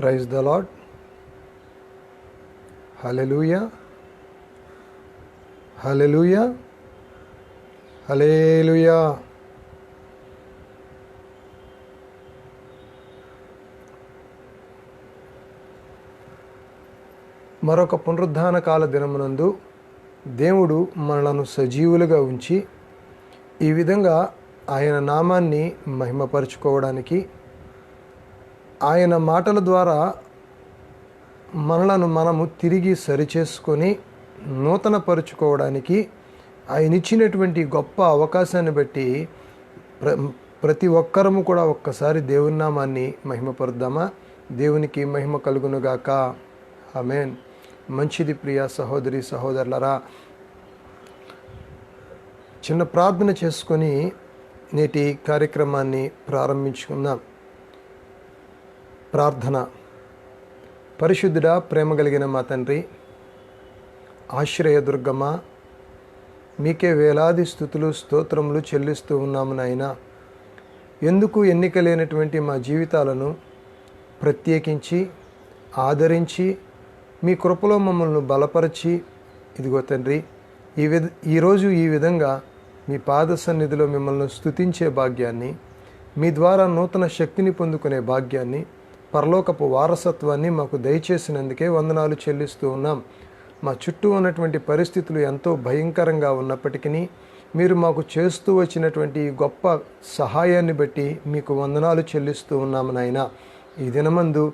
Praise the lord. Hallelujah, hallelujah, hallelujah. మరొక పునరుద్ధాన కాల దినమునందు దేవుడు మనలను సజీవులుగా ఉంచి ఈ విధంగా ఆయన నామాన్ని మహిమపరుచుకోవడానికి, ఆయన మాటల ద్వారా మనము తిరిగి సరిచేసుకొని నూతనపరుచుకోవడానికి ఆయన ఇచ్చినటువంటి గొప్ప అవకాశాన్ని బట్టి ప్రతి ఒక్కరము కూడా ఒక్కసారి దేవుని నామాన్ని మహిమపరుద్దామా? దేవునికి మహిమ కలుగునుగాక. ఆమేన్. మంచిది ప్రియ సహోదరి సహోదరులరా, చిన్న ప్రార్థన చేసుకొని నేటి కార్యక్రమాన్ని ప్రారంభించుకుందాం. ప్రార్థన. పరిశుద్ధుడా, ప్రేమ కలిగిన మా తండ్రి, ఆశ్రయదుర్గమ, మీకే వేలాది స్తుతులు స్తోత్రములు చెల్లిస్తూ ఉన్నాము నాయన. ఎందుకు ఎన్నిక లేనటువంటి మా జీవితాలను ప్రత్యేకించి ఆదరించి మీ కృపలో మమ్మల్ని బలపరిచి, ఇదిగో తండ్రి, ఈరోజు ఈ విధంగా మీ పాద సన్నిధిలో మిమ్మల్ని స్తుతించే భాగ్యాన్ని, మీ ద్వారా నూతన శక్తిని పొందుకునే భాగ్యాన్ని, పరలోకపు వారసత్వాన్ని మాకు దయచేసినందుకే వందనాలు చెల్లిస్తూ ఉన్నాం. మా చుట్టూ ఉన్నటువంటి పరిస్థితులు ఎంతో భయంకరంగా ఉన్నప్పటికీ మీరు మాకు చేస్తూ వచ్చినటువంటి గొప్ప సహాయాన్ని బట్టి మీకు వందనాలు చెల్లిస్తూ ఉన్నాము నాయన. ఈ దినమందు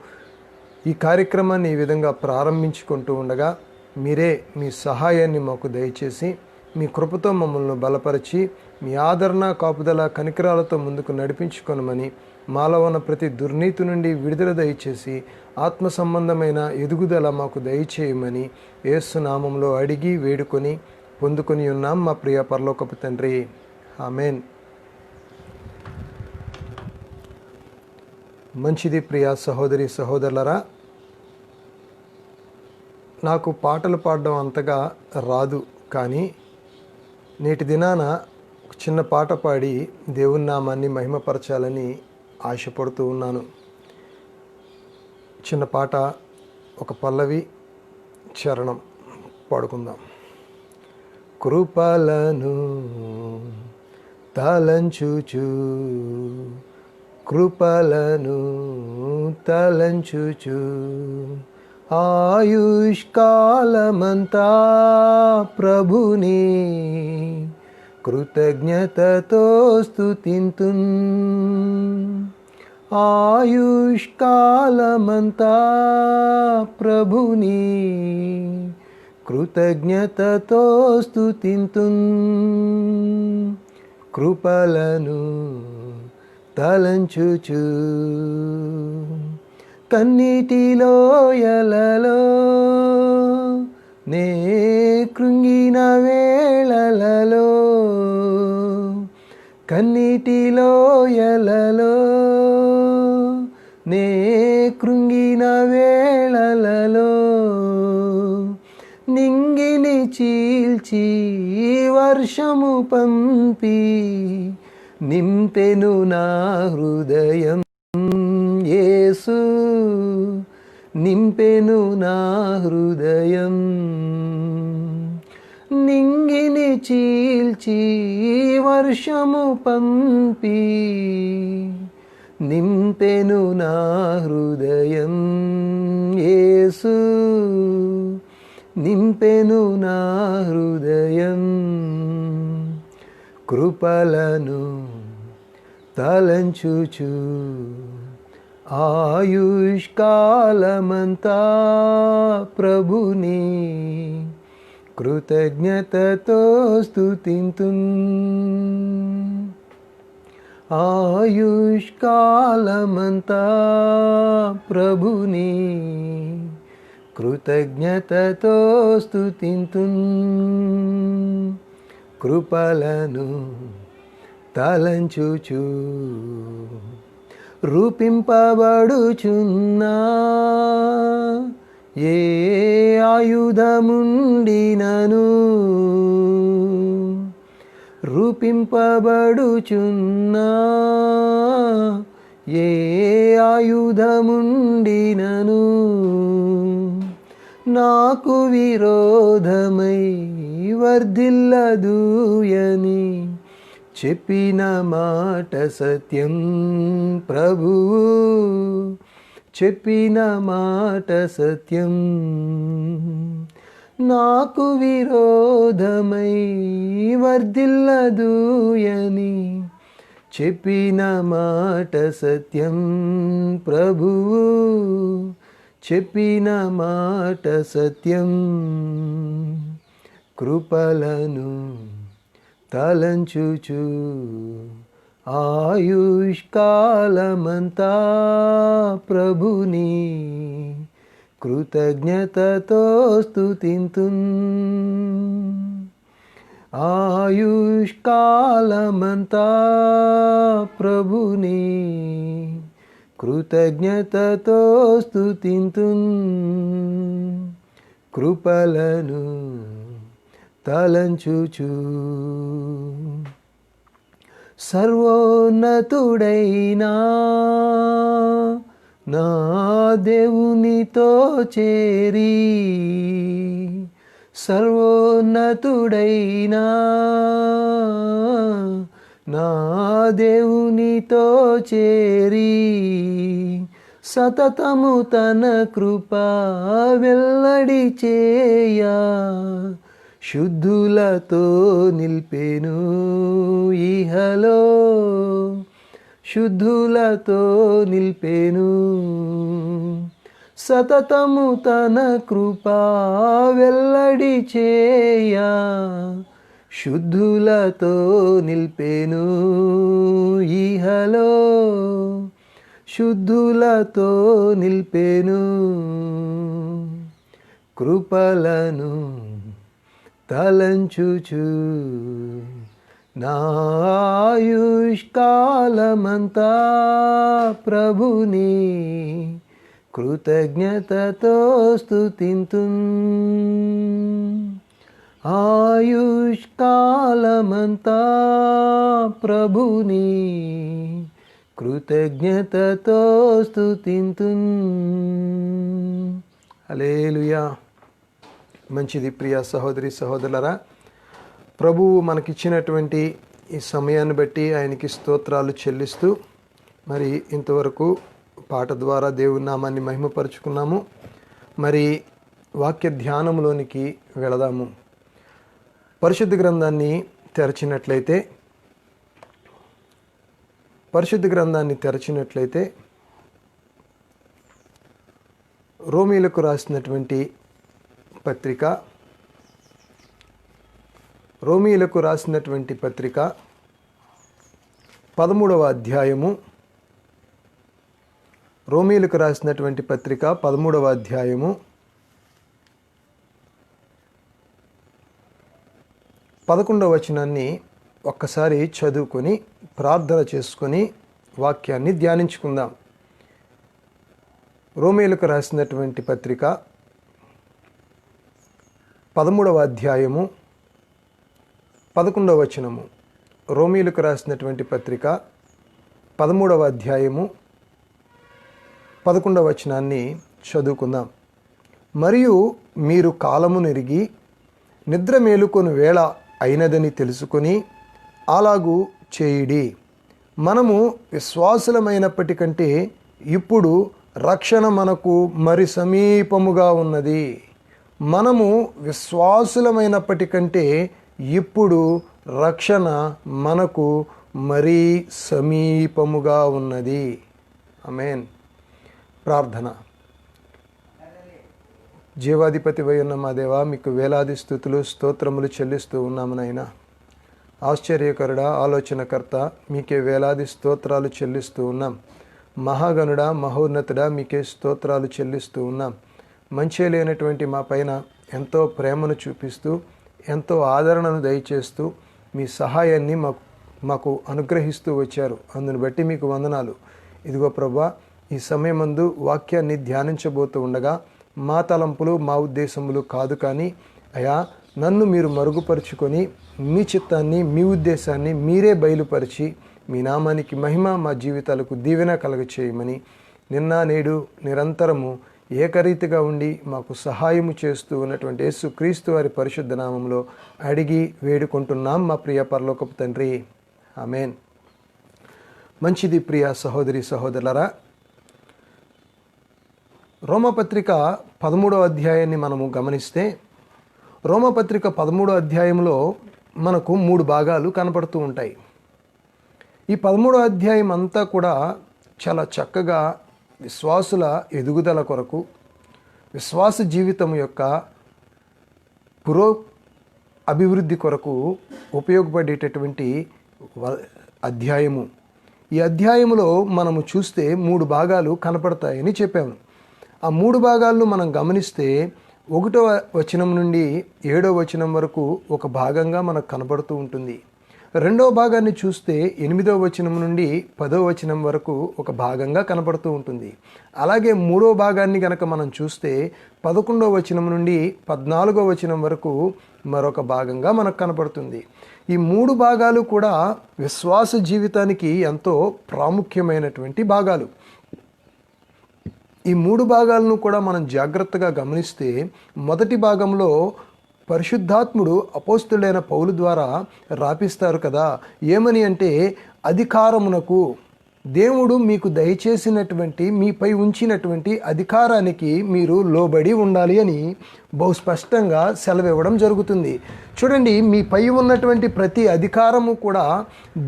ఈ కార్యక్రమాన్ని ఈ విధంగా ప్రారంభించుకుంటూ ఉండగా మీరే మీ సహాయాన్ని మాకు దయచేసి మీ కృపతో మమ్మల్ని బలపరిచి మీ ఆదరణ కాపుదల కనికరాలతో ముందుకు నడిపించుకొనమని, మాలో ఉన్న ప్రతి దుర్నీతి నుండి విడుదల దయచేసి ఆత్మ సంబంధమైన ఎదుగుదల మాకు దయచేయమని యేసు నామంలో అడిగి వేడుకొని పొందుకొని ఉన్నాం మా ప్రియ పరలోకపు తండ్రి. ఆమేన్. మంచిది ప్రియ సహోదరి సహోదరులరా, నాకు పాటలు పాడడం అంతగా రాదు, కానీ నేటి దినాన ఒక చిన్న పాట పాడి దేవుని నామాన్ని మహిమపరచాలని ఆశపడుతూ ఉన్నాను. చిన్న పాట, ఒక పల్లవి, చరణం పాడుకుందాం. కృపలను తలంచుచు, కృపలను తలంచుచు, ఆయుష్కాలమంతా ప్రభుని కృతజ్ఞతతో స్తుతింతున్. ఆయుష్కాలమంతా ప్రభుని కృతజ్ఞతతో స్తుతింతున్. కృపలను తలంచుచు, కన్నీటిలోయలలో నే కృంగిన వేళలలో, కన్నీటిలోయలలో నే కృంగిన వేళలలో, నింగిని చీల్చి వర్షము పంపి నింపెను నా హృదయం. యేసు నింపెను నా హృదయం. నింగిని చీల్చి వర్షము పంపి నింపెను నా హృదయం. యేసు నింపెను నా హృదయం. కృపలను తలంచుచు, ఆయుష్కాలమంతా ప్రభుని కృతజ్ఞతతో స్తుతింతున్. ఆయుష్కాలమంతా ప్రభుని కృతజ్ఞతతో స్తుతింతున్. కృపలను తలంచుచు, రూపింపబడుచున్నా ఏ ఆయుధముండినను, రూపింపబడుచున్నా ఏ ఆయుధముండినను నాకు విరోధమై వర్ధిల్లదూయని చెప్పిన మాట సత్యం ప్రభువు, చెప్పిన మాట సత్యం. నాకు విరోధమై వర్ధిల్లదూయని చెప్పిన మాట సత్యం ప్రభువు, చెప్పిన మాట సత్యం. కృపలను తలంచుచు ఆయుష్కాలమంతా ప్రభుని కృతజ్ఞతతో స్తుతింతున్. ఆయుష్కాలమంతా ప్రభుని కృతజ్ఞతతో స్తుతింతున్. కృపలను తలంచుచు సర్వోన్నతుడైనా నా దేవునితో చేరి, సర్వోన్నతుడైనా నా దేవునితో చేరి సతతము తన కృప వెల్లడి చేయ శుద్ధులతో నిల్పెను ఇహలో, శుద్ధులతో నిల్పెను. సతతము తన కృప వెల్లడి చేయ శుద్ధులతో నిల్పెను ఇహలో, శుద్ధులతో నిల్పెను. కృపలను తలంచుచు నా ఆయుష్కాలమంతా ప్రభుని కృతజ్ఞతతో స్తుతింతున్. ఆయుష్కాలమంతా ప్రభుని కృతజ్ఞతతో స్తుతింతున్. హల్లెలూయా. మంచిది ప్రియ సహోదరి సహోదరులారా, ప్రభువు మనకిచ్చినటువంటి ఈ సమయాన్ని బట్టి ఆయనకి స్తోత్రాలు చెల్లిస్తూ, మరి ఇంతవరకు పాట ద్వారా దేవుని నామాన్ని మహిమపరుచుకున్నాము. మరి వాక్య ధ్యానంలోనికి వెళదాము. పరిశుద్ధ గ్రంథాన్ని తెరచినట్లయితే రోమీలకు రాసినటువంటి పత్రిక 13వ అధ్యాయము, రోమీలకు రాసినటువంటి పత్రిక 13వ అధ్యాయము 11వ వచనాన్ని ఒక్కసారి చదువుకొని ప్రార్థన చేసుకొని వాక్యాన్ని ధ్యానించుకుందాం. రోమీలకు రాసినటువంటి పత్రిక 13వ అధ్యాయము 11వ వచనము. రోమీలకు రాసినటువంటి పత్రిక 13వ అధ్యాయము 11వ వచనాన్ని చదువుకుందాం. మరియు మీరు కాలము నెరిగి నిద్ర మేలుకొని వేళ అయినదని తెలుసుకొని అలాగూ చేయుడి. మనము విశ్వాసులమైనప్పటికంటే ఇప్పుడు రక్షణ మనకు మరి సమీపముగా ఉన్నది. మనము విశ్వాసులమైనప్పటికంటే ఇప్పుడు రక్షణ మనకు మరీ సమీపముగా ఉన్నది. ఆమేన్. ప్రార్థన. జీవాధిపతివై ఉన్న మా దేవా, మీకు వేలాది స్తుతులు స్తోత్రములు చెల్లిస్తూ ఉన్నాము నాయనా. ఆశ్చర్యకరుడా, ఆలోచనకర్త, మీకే వేలాది స్తోత్రాలు చెల్లిస్తూ ఉన్నాం. మహాగణుడా, మహోన్నతుడా, మీకే స్తోత్రాలు చెల్లిస్తూ ఉన్నాం. మంచి లేనటువంటి మా పైన ఎంతో ప్రేమను చూపిస్తూ, ఎంతో ఆదరణను దయచేస్తూ, మీ సహాయాన్ని మాకు అనుగ్రహిస్తూ వచ్చారు. అందును బట్టి మీకు వందనాలు. ఇదిగో ప్రభువా, ఈ సమయమందు వాక్యాన్ని ధ్యానించబోతూ ఉండగా మా తలంపులు, మా ఉద్దేశములు కాదు, కానీ అయా నన్ను మీరు మరుగుపరుచుకొని మీ చిత్తాన్ని, మీ ఉద్దేశాన్ని మీరే బయలుపరిచి మీ నామానికి మహిమ, మా జీవితాలకు దీవెన కలగచేయమని నిన్న నేడు నిరంతరము ఏకరీతిగా ఉండి మాకు సహాయము చేస్తూ ఉన్నటువంటి యేసు క్రీస్తు వారి పరిశుద్ధ నామంలో అడిగి వేడుకుంటున్నాం మా ప్రియ పరలోకపు తండ్రి, ఆమేన్. మంచిది ప్రియ సహోదరి సహోదరులరా, రోమపత్రిక 13వ అధ్యాయాన్ని మనము గమనిస్తే రోమపత్రిక 13వ అధ్యాయంలో మనకు 3 భాగాలు కనపడుతూ ఉంటాయి. ఈ 13వ అధ్యాయం అంతా కూడా చాలా చక్కగా విశ్వాసుల ఎదుగుదల కొరకు, విశ్వాస జీవితం యొక్క అభివృద్ధి కొరకు ఉపయోగపడేటటువంటి అధ్యాయము. ఈ అధ్యాయములో మనము చూస్తే 3 భాగాలు కనపడతాయని చెప్పాము. ఆ 3 భాగాలను మనం గమనిస్తే 1వ వచనం నుండి 7వ వచనం వరకు ఒక భాగంగా మనకు కనపడుతూ ఉంటుంది. 2వ భాగాన్ని చూస్తే 8వ వచనం నుండి 10వ వచనం వరకు ఒక భాగంగా కనపడుతూ ఉంటుంది. అలాగే 3వ భాగాన్ని కనుక మనం చూస్తే 11వ వచనం నుండి 14వ వచనం వరకు మరొక భాగంగా మనకు కనపడుతుంది. ఈ 3 భాగాలు కూడా విశ్వాస జీవితానికి ఎంతో ప్రాముఖ్యమైనటువంటి భాగాలు. ఈ 3 భాగాలను కూడా మనం జాగ్రత్తగా గమనిస్తే మొదటి భాగంలో పరిశుద్ధాత్ముడు అపోస్తుడైన పౌలు ద్వారా రాపిస్తారు కదా. ఏమని అంటే, అధికారమునకు, దేవుడు మీకు దయచేసినటువంటి, మీపై ఉంచినటువంటి అధికారానికి మీరు లోబడి ఉండాలి అని బహు స్పష్టంగా సెలవివ్వడం జరుగుతుంది. చూడండి, మీపై ఉన్నటువంటి ప్రతి అధికారము కూడా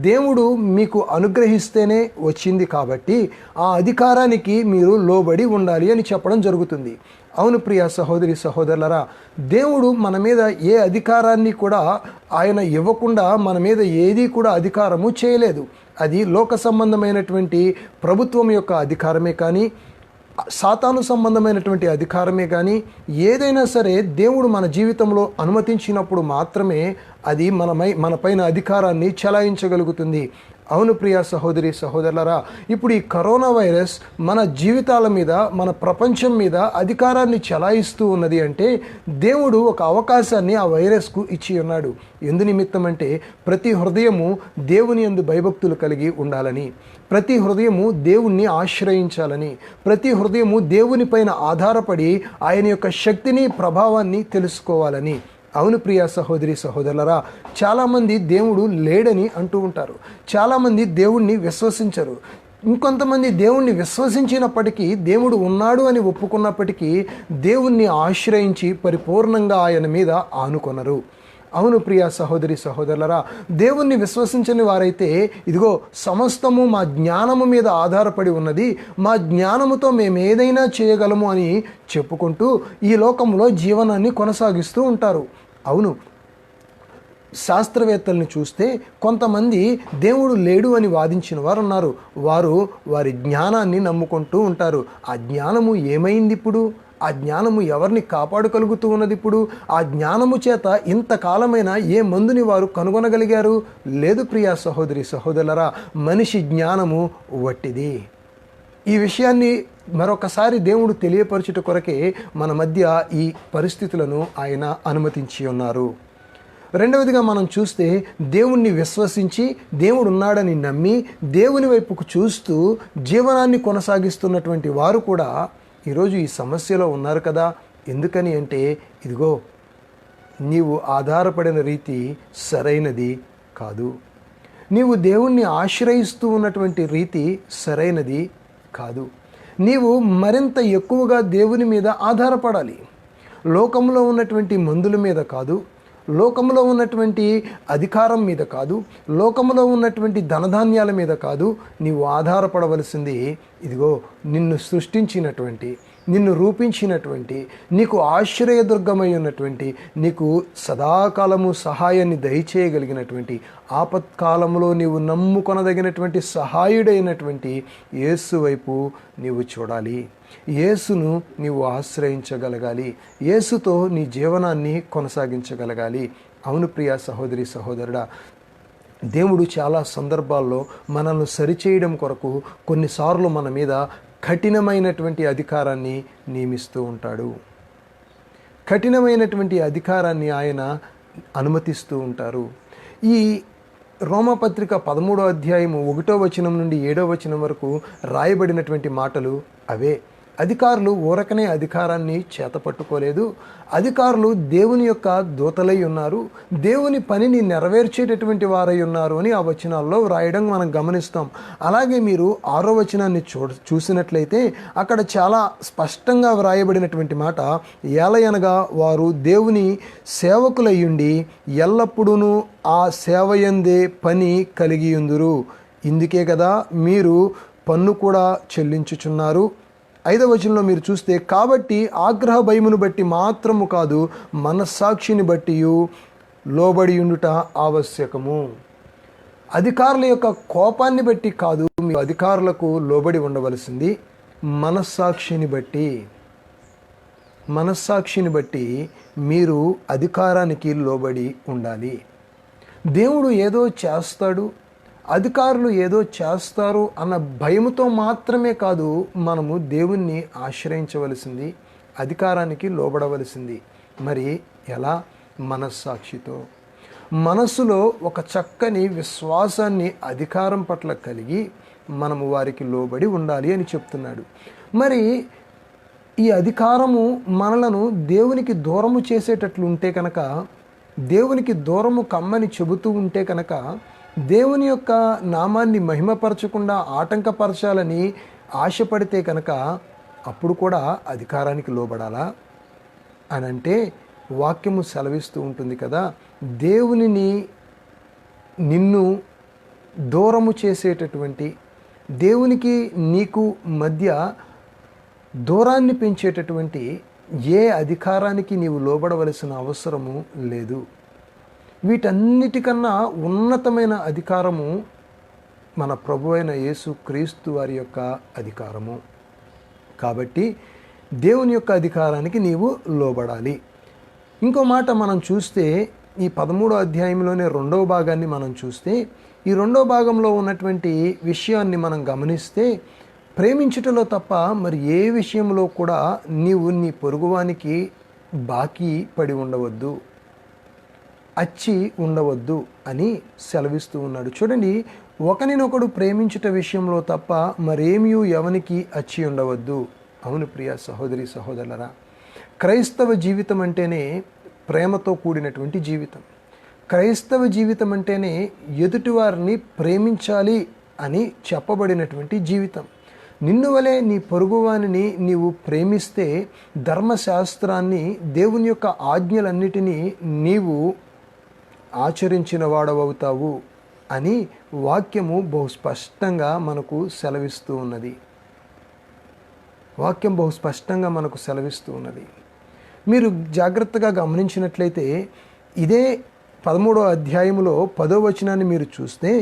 దేవుడు మీకు అనుగ్రహిస్తేనే వచ్చింది కాబట్టి ఆ అధికారానికి మీరు లోబడి ఉండాలి అని చెప్పడం జరుగుతుంది. అవును ప్రియ సహోదరి సహోదరులరా, దేవుడు మన మీద ఏ అధికారాన్ని కూడా ఆయన ఇవ్వకుండా మన మీద ఏది కూడా అధికారము చేయలేదు. అది లోక సంబంధమైనటువంటి ప్రభుత్వం యొక్క అధికారమే కానీ, సాతాను సంబంధమైనటువంటి అధికారమే కానీ, ఏదైనా సరే దేవుడు మన జీవితంలో అనుమతించినప్పుడు మాత్రమే అది మనపైన అధికారాన్ని చెలాయించగలుగుతుంది. అవును ప్రియ సహోదరి సహోదరులరా, ఇప్పుడు ఈ కరోనా వైరస్ మన జీవితాల మీద, మన ప్రపంచం మీద అధికారాన్ని చెలాయిస్తూ ఉన్నది అంటే దేవుడు ఒక అవకాశాన్ని ఆ వైరస్కు ఇచ్చి ఉన్నాడు. ఎందు నిమిత్తం అంటే ప్రతి హృదయము దేవుని యందు భయభక్తులు కలిగి ఉండాలని, ప్రతి హృదయము దేవుణ్ణి ఆశ్రయించాలని, ప్రతి హృదయము దేవుని పైన ఆధారపడి ఆయన యొక్క శక్తిని, ప్రభావాన్ని తెలుసుకోవాలని. అవును ప్రియ సహోదరి సహోదరులరా, చాలామంది దేవుడు లేడని అంటూ ఉంటారు. చాలామంది దేవుణ్ణి విశ్వసించరు. ఇంకొంతమంది దేవుణ్ణి విశ్వసించినప్పటికీ, దేవుడు ఉన్నాడు అని ఒప్పుకున్నప్పటికీ దేవుణ్ణి ఆశ్రయించి పరిపూర్ణంగా ఆయన మీద ఆనుకొనరు. అవును ప్రియ సహోదరి సహోదరులరా, దేవుణ్ణి విశ్వసించని వారైతే ఇదిగో సమస్తము మా జ్ఞానము మీద ఆధారపడి ఉన్నది, మా జ్ఞానముతో మేము ఏదైనా చేయగలము అని చెప్పుకుంటూ ఈ లోకంలో జీవనాన్ని కొనసాగిస్తూ ఉంటారు. అవును, శాస్త్రవేత్తల్ని చూస్తే కొంతమంది దేవుడు లేడు అని వాదించిన వారు ఉన్నారు. వారు వారి జ్ఞానాన్ని నమ్ముకుంటూ ఉంటారు. ఆ జ్ఞానము ఏమైంది ఇప్పుడు? ఆ జ్ఞానము ఎవరిని కాపాడగలుగుతూ ఉన్నది ఇప్పుడు? ఆ జ్ఞానము చేత ఇంతకాలమైన ఏ మందుని వారు కనుగొనగలిగారు? లేదు ప్రియ సహోదరి సహోదరులరా, మనిషి జ్ఞానము వట్టిది. ఈ విషయాన్ని మరొకసారి దేవుడు తెలియపరచుట కొరకే మన మధ్య ఈ పరిస్థితులను ఆయన అనుమతించి ఉన్నారు. రెండవదిగా మనం చూస్తే, దేవుణ్ణి విశ్వసించి, దేవుడు ఉన్నాడని నమ్మి, దేవుని వైపుకు చూస్తూ జీవనాన్ని కొనసాగిస్తున్నటువంటి వారు కూడా ఈరోజు ఈ సమస్యలో ఉన్నారు కదా. ఎందుకని అంటే, ఇదిగో నీవు ఆధారపడిన రీతి సరైనది కాదు, నీవు దేవుణ్ణి ఆశ్రయిస్తూ ఉన్నటువంటి రీతి సరైనది కాదు. నీవు మరింత ఎక్కువగా దేవుని మీద ఆధారపడాలి. లోకంలో ఉన్నటువంటి మందుల మీద కాదు, లోకంలో ఉన్నటువంటి అధికారం మీద కాదు, లోకంలో ఉన్నటువంటి ధనధాన్యాల మీద కాదు. నీవు ఆధారపడవలసింది ఇదిగో నిన్ను సృష్టించినటువంటి, నిన్ను రూపించినటువంటి, నీకు ఆశ్రయదుర్గమై ఉన్నటువంటి, నీకు సదాకాలము సహాయాన్ని దయచేయగలిగినటువంటి, ఆపత్కాలంలో నీవు నమ్ముకొనదగినటువంటి సహాయుడైనటువంటి యేసు వైపు నీవు చూడాలి. యేసును నీవు ఆశ్రయించగలగాలి. యేసుతో నీ జీవనాన్ని కొనసాగించగలగాలి. అవును ప్రియ సహోదరి సహోదరుడా, దేవుడు చాలా సందర్భాల్లో మనల్ని సరిచేయడం కొరకు కొన్నిసార్లు మన మీద కఠినమైనటువంటి అధికారాన్ని నియమిస్తూ ఉంటాడు. కఠినమైనటువంటి అధికారాన్ని ఆయన అనుమతిస్తూ ఉంటారు. ఈ రోమపత్రిక 13వ అధ్యాయము 1వ వచనం నుండి 7వ వచనం వరకు రాయబడినటువంటి మాటలు అవే. అధికారులు ఊరకనే అధికారాన్ని చేతపట్టుకోలేదు. అధికారులు దేవుని యొక్క దూతలై ఉన్నారు, దేవుని పనిని నెరవేర్చేటటువంటి వారై ఉన్నారు అని ఆ వచనాల్లో వ్రాయడం మనం గమనిస్తాం. అలాగే మీరు 6వ వచనాన్ని చూసినట్లయితే అక్కడ చాలా స్పష్టంగా వ్రాయబడినటువంటి మాట, ఏలయనగా వారు దేవుని సేవకులయ్యుండి ఎల్లప్పుడూ ఆ సేవయందే పని కలిగియుందురు. ఇందుకే కదా మీరు పన్ను కూడా చెల్లించుచున్నారు. 5వ వచనంలో మీరు చూస్తే, కాబట్టి ఆగ్రహ భయమును బట్టి మాత్రము కాదు, మనస్సాక్షిని బట్టి లోబడి ఉండుట ఆవశ్యకము. అధికారుల యొక్క కోపాన్ని బట్టి కాదు మీ అధికారులకు లోబడి ఉండవలసింది, మనస్సాక్షిని బట్టి మీరు అధికారానికి లోబడి ఉండాలి. దేవుడు ఏదో చేస్తాడు, అధికారులు ఏదో చేస్తారు అన్న భయముతో మాత్రమే కాదు మనము దేవుణ్ణి ఆశ్రయించవలసింది, అధికారానికి లోబడవలసింది. మరి ఎలా? మనస్సాక్షితో, మనస్సులో ఒక చక్కని విశ్వాసాన్ని అధికారం పట్ల కలిగి మనము వారికి లోబడి ఉండాలి అని చెప్తున్నాడు. మరి ఈ అధికారము మనలను దేవునికి దూరము చేసేటట్లు ఉంటే కనుక, దేవునికి దూరము కమ్మని చెబుతూ ఉంటే కనుక, దేవుని యొక్క నామాన్ని మహిమపరచకుండా ఆటంకపరచాలని ఆశపడితే కనుక అప్పుడు కూడా అధికారానికి లోబడాలా అని అంటే వాక్యము సెలవిస్తూ ఉంటుంది కదా, దేవునిని నిన్ను దూరము చేసేటటువంటి, దేవునికి నీకు మధ్య దూరాన్ని పెంచేటటువంటి ఏ అధికారానికి నీవు లోబడవలసిన అవసరము లేదు. వీటన్నిటికన్నా ఉన్నతమైన అధికారము మన ప్రభు అయిన యేసు క్రీస్తు వారి యొక్క అధికారము. కాబట్టి దేవుని యొక్క అధికారానికి నీవు లోబడాలి. ఇంకో మాట మనం చూస్తే, ఈ 13వ అధ్యాయంలోనే 2వ భాగాన్ని మనం చూస్తే, ఈ 2వ భాగంలో ఉన్నటువంటి విషయాన్ని మనం గమనిస్తే, ప్రేమించుటలో తప్ప మరి ఏ విషయంలో కూడా నీవు నీ పొరుగువానికి బాకీ పడి ఉండవద్దు, అచ్చి ఉండవద్దు అని సెలవిస్తూ ఉన్నాడు. చూడండి, ఒకరినొకడు ప్రేమించుట విషయంలో తప్ప మరేమీ ఎవనికి అచ్చి ఉండవద్దు. అవును ప్రియ సహోదరి సహోదరులరా, క్రైస్తవ జీవితం అంటేనే ప్రేమతో కూడినటువంటి జీవితం. క్రైస్తవ జీవితం అంటేనే ఎదుటివారిని ప్రేమించాలి అని చెప్పబడినటువంటి జీవితం. నిన్ను వలె నీ పొరుగువానిని నీవు ప్రేమిస్తే ధర్మశాస్త్రాన్ని, దేవుని యొక్క ఆజ్ఞలన్నిటినీ నీవు ఆచరించిన వాడవవుతావు అని వాక్యము బహు స్పష్టంగా మనకు సెలవిస్తూ ఉన్నది. మీరు జాగ్రత్తగా గమనించినట్లయితే ఇదే 13వ అధ్యాయములో 10వ వచనాన్ని మీరు చూస్తే,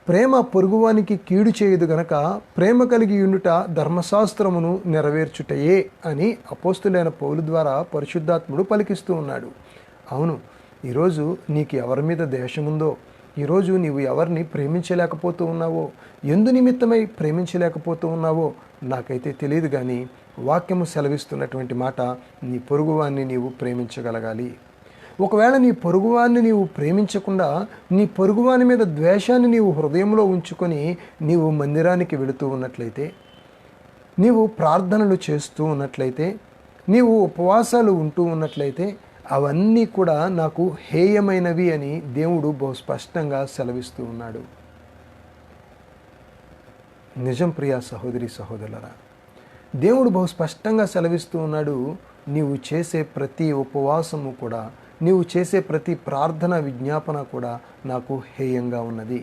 ప్రేమ పొరుగువానికి కీడు చేయదు గనక ప్రేమ కలిగి ఉండుట ధర్మశాస్త్రమును నెరవేర్చుటయే అని అపోస్తులైన పౌలు ద్వారా పరిశుద్ధాత్ముడు పలికిస్తూ ఉన్నాడు. అవును, ఈరోజు నీకు ఎవరి మీద ద్వేషముందో, ఈరోజు నీవు ఎవరిని ప్రేమించలేకపోతూ ఉన్నావో, ఎందు నిమిత్తమై ప్రేమించలేకపోతూ ఉన్నావో నాకైతే తెలియదు, కానీ వాక్యము సెలవిస్తున్నటువంటి మాట, నీ పొరుగువాన్ని నీవు ప్రేమించగలగాలి. ఒకవేళ నీ పొరుగువాన్ని నీవు ప్రేమించకుండా నీ పొరుగువాని మీద ద్వేషాన్ని నీవు హృదయంలో ఉంచుకొని నీవు మందిరానికి వెళుతూ ఉన్నట్లయితే, నీవు ప్రార్థనలు చేస్తూ ఉన్నట్లయితే, నీవు ఉపవాసాలు ఉంటూ ఉన్నట్లయితే, అవన్నీ కూడా నాకు హేయమైనవి అని దేవుడు బహు స్పష్టంగా సెలవిస్తూ ఉన్నాడు. నిజం ప్రియ సహోదరి సహోదరులరా, దేవుడు బహు స్పష్టంగా సెలవిస్తూ ఉన్నాడు, నీవు చేసే ప్రతి ఉపవాసము కూడా, నీవు చేసే ప్రతి ప్రార్థన విజ్ఞాపన కూడా నాకు హేయంగా ఉన్నది.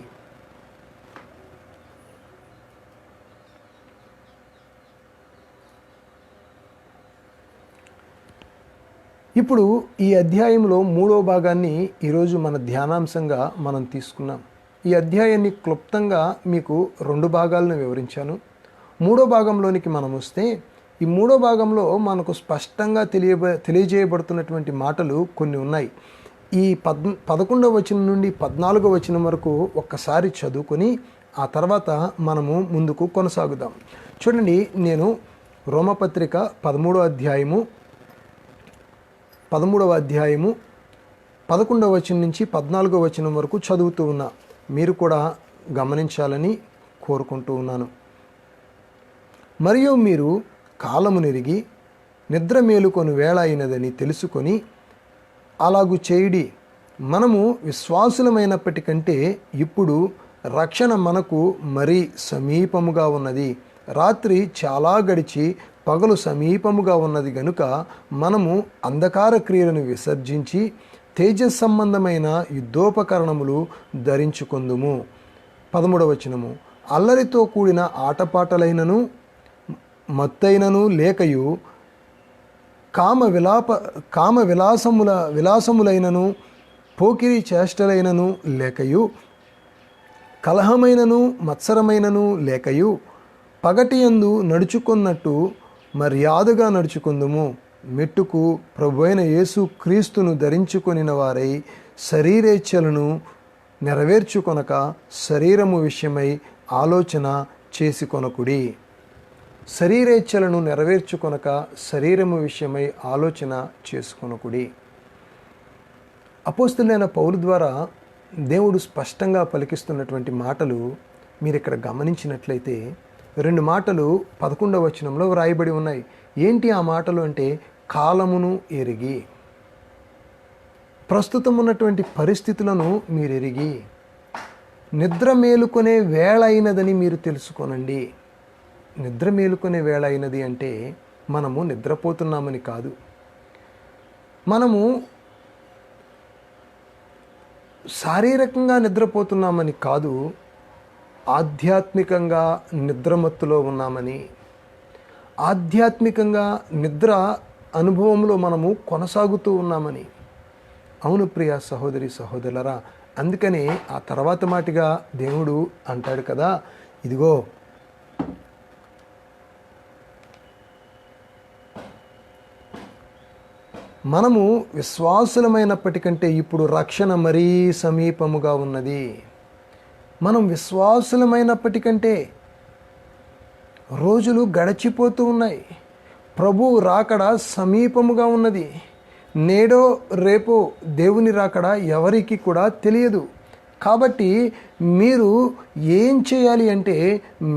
ఇప్పుడు ఈ అధ్యాయంలో 3వ భాగాన్ని ఈరోజు మన ధ్యానాంశంగా మనం తీసుకున్నాం. ఈ అధ్యాయాన్ని క్లుప్తంగా మీకు 2 భాగాలను వివరించాను. 3వ భాగంలోనికి మనం వస్తే, ఈ 3వ భాగంలో మనకు స్పష్టంగా తెలియజేయబడుతున్నటువంటి మాటలు కొన్ని ఉన్నాయి. ఈ 11వ వచనం నుండి 14వ వచనం వరకు ఒక్కసారి చదువుకొని ఆ తర్వాత మనము ముందుకు కొనసాగుదాం. చూడండి, నేను రోమపత్రిక 13వ అధ్యాయము 11వ వచనం నుంచి 14వ వచనం వరకు చదువుతూ ఉన్నా. మీరు కూడా గమనించాలని కోరుకుంటూ ఉన్నాను. మరియు మీరు కాలమునెరిగి నిద్ర మేలుకొని వేళ అయినదని తెలుసుకొని అలాగు చేయుడి. మనము విశ్వాసులమైనప్పటికంటే ఇప్పుడు రక్షణ మనకు మరీ సమీపముగా ఉన్నది. రాత్రి చాలా గడిచి పగలు సమీపముగా ఉన్నది గనుక మనము అంధకార క్రియలను విసర్జించి తేజస్ సంబంధమైన యుద్ధోపకరణములు ధరించుకొందుము. 13వ వచనము, అల్లరితో కూడిన ఆటపాటలైనను మత్తైనను లేకయు కామ విలాసములైనను పోకిరి చేష్టలైనను లేకయు కలహమైనను మత్సరమైనను లేకయు పగటియందు నడుచుకున్నట్టు మర్యాదగా నడుచుకుందుము. మెట్టుకు ప్రభువైన యేసు క్రీస్తును ధరించుకొనిన వారై శరీరేచ్ఛలను నెరవేర్చుకొనక శరీరము విషయమై ఆలోచన చేసుకొనకుడి. శరీరేచ్ఛలను నెరవేర్చుకొనక శరీరము విషయమై ఆలోచన చేసుకొనకుడి. అపోస్తలుడైన పౌలు ద్వారా దేవుడు స్పష్టంగా పలికిస్తున్నటువంటి మాటలు మీరు ఇక్కడ గమనించినట్లయితే 2 మాటలు 11వ వచనంలో వ్రాయబడి ఉన్నాయి. ఏంటి ఆ మాటలు అంటే, కాలమును ఎరిగి, ప్రస్తుతం ఉన్నటువంటి పరిస్థితులను మీరు ఎరిగి, నిద్ర మేలుకొనే వేళ అయినదని మీరు తెలుసుకోనండి. నిద్ర మేలుకొనే వేళ అయినది అంటే మనము నిద్రపోతున్నామని కాదు, మనము శారీరకంగా నిద్రపోతున్నామని కాదు, ఆధ్యాత్మికంగా నిద్రమత్తులో ఉన్నామని, ఆధ్యాత్మికంగా నిద్ర అనుభవంలో మనము కొనసాగుతూ ఉన్నామని. అవును ప్రియ సహోదరి సహోదరులరా, అందుకనే ఆ తర్వాత మాటిగా దేవుడు అంటాడు కదా, ఇదిగో మనము విశ్వాసులమైనప్పటికంటే ఇప్పుడు రక్షణ మరీ సమీపముగా ఉన్నది. మనం విశ్వాసులమైనప్పటికంటే రోజులు గడిచిపోతూ ఉన్నాయి. ప్రభువు రాకడ సమీపముగా ఉన్నది. నేడో రేపో దేవుని రాకడ ఎవరికి కూడా తెలియదు. కాబట్టి మీరు ఏం చేయాలి అంటే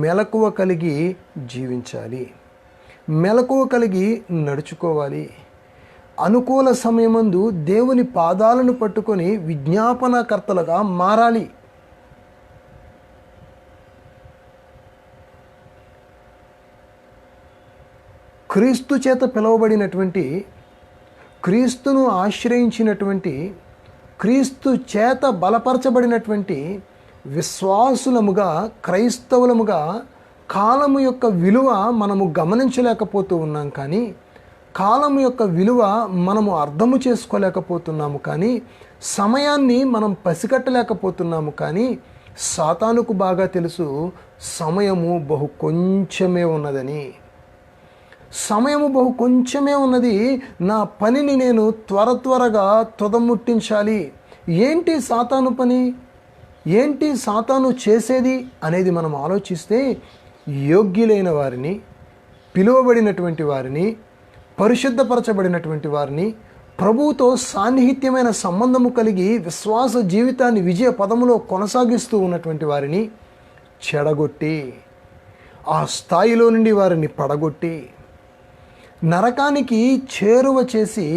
మెలకువ కలిగి జీవించాలి, మెలకువ కలిగి నడుచుకోవాలి. అనుకూల సమయమందు దేవుని పాదాలను పట్టుకొని విజ్ఞాపనకర్తలుగా మారాలి. క్రీస్తు చేత పిలువబడినటువంటి, క్రీస్తును ఆశ్రయించినటువంటి, క్రీస్తు చేత బలపరచబడినటువంటి విశ్వాసులముగా, క్రైస్తవులముగా కాలము యొక్క విలువ మనము గమనించలేకపోతూ ఉన్నాం. కానీ కాలం యొక్క విలువ మనము అర్థము చేసుకోలేకపోతున్నాము. కానీ సమయాన్ని మనం పసిగట్టలేకపోతున్నాము. కానీ సాతానుకు బాగా తెలుసు సమయము బహు కొంచెమే ఉన్నదని. సమయము బహు కొంచెమే ఉన్నది, నా పనిని నేను త్వరగా తుదముట్టించాలి. ఏంటి సాతాను పని, ఏంటి సాతాను చేసేది అనేది మనం ఆలోచిస్తే, యోగ్యులైన వారిని, పిలువబడినటువంటి వారిని, పరిశుద్ధపరచబడినటువంటి వారిని, ప్రభువుతో సాన్నిహిత్యమైన సంబంధము కలిగి విశ్వాస జీవితాన్ని విజయ పదములో కొనసాగిస్తూ ఉన్నటువంటి వారిని చెడగొట్టి, ఆ స్థాయిలో నుండి వారిని పడగొట్టి నరకానికి చేరువ చేసి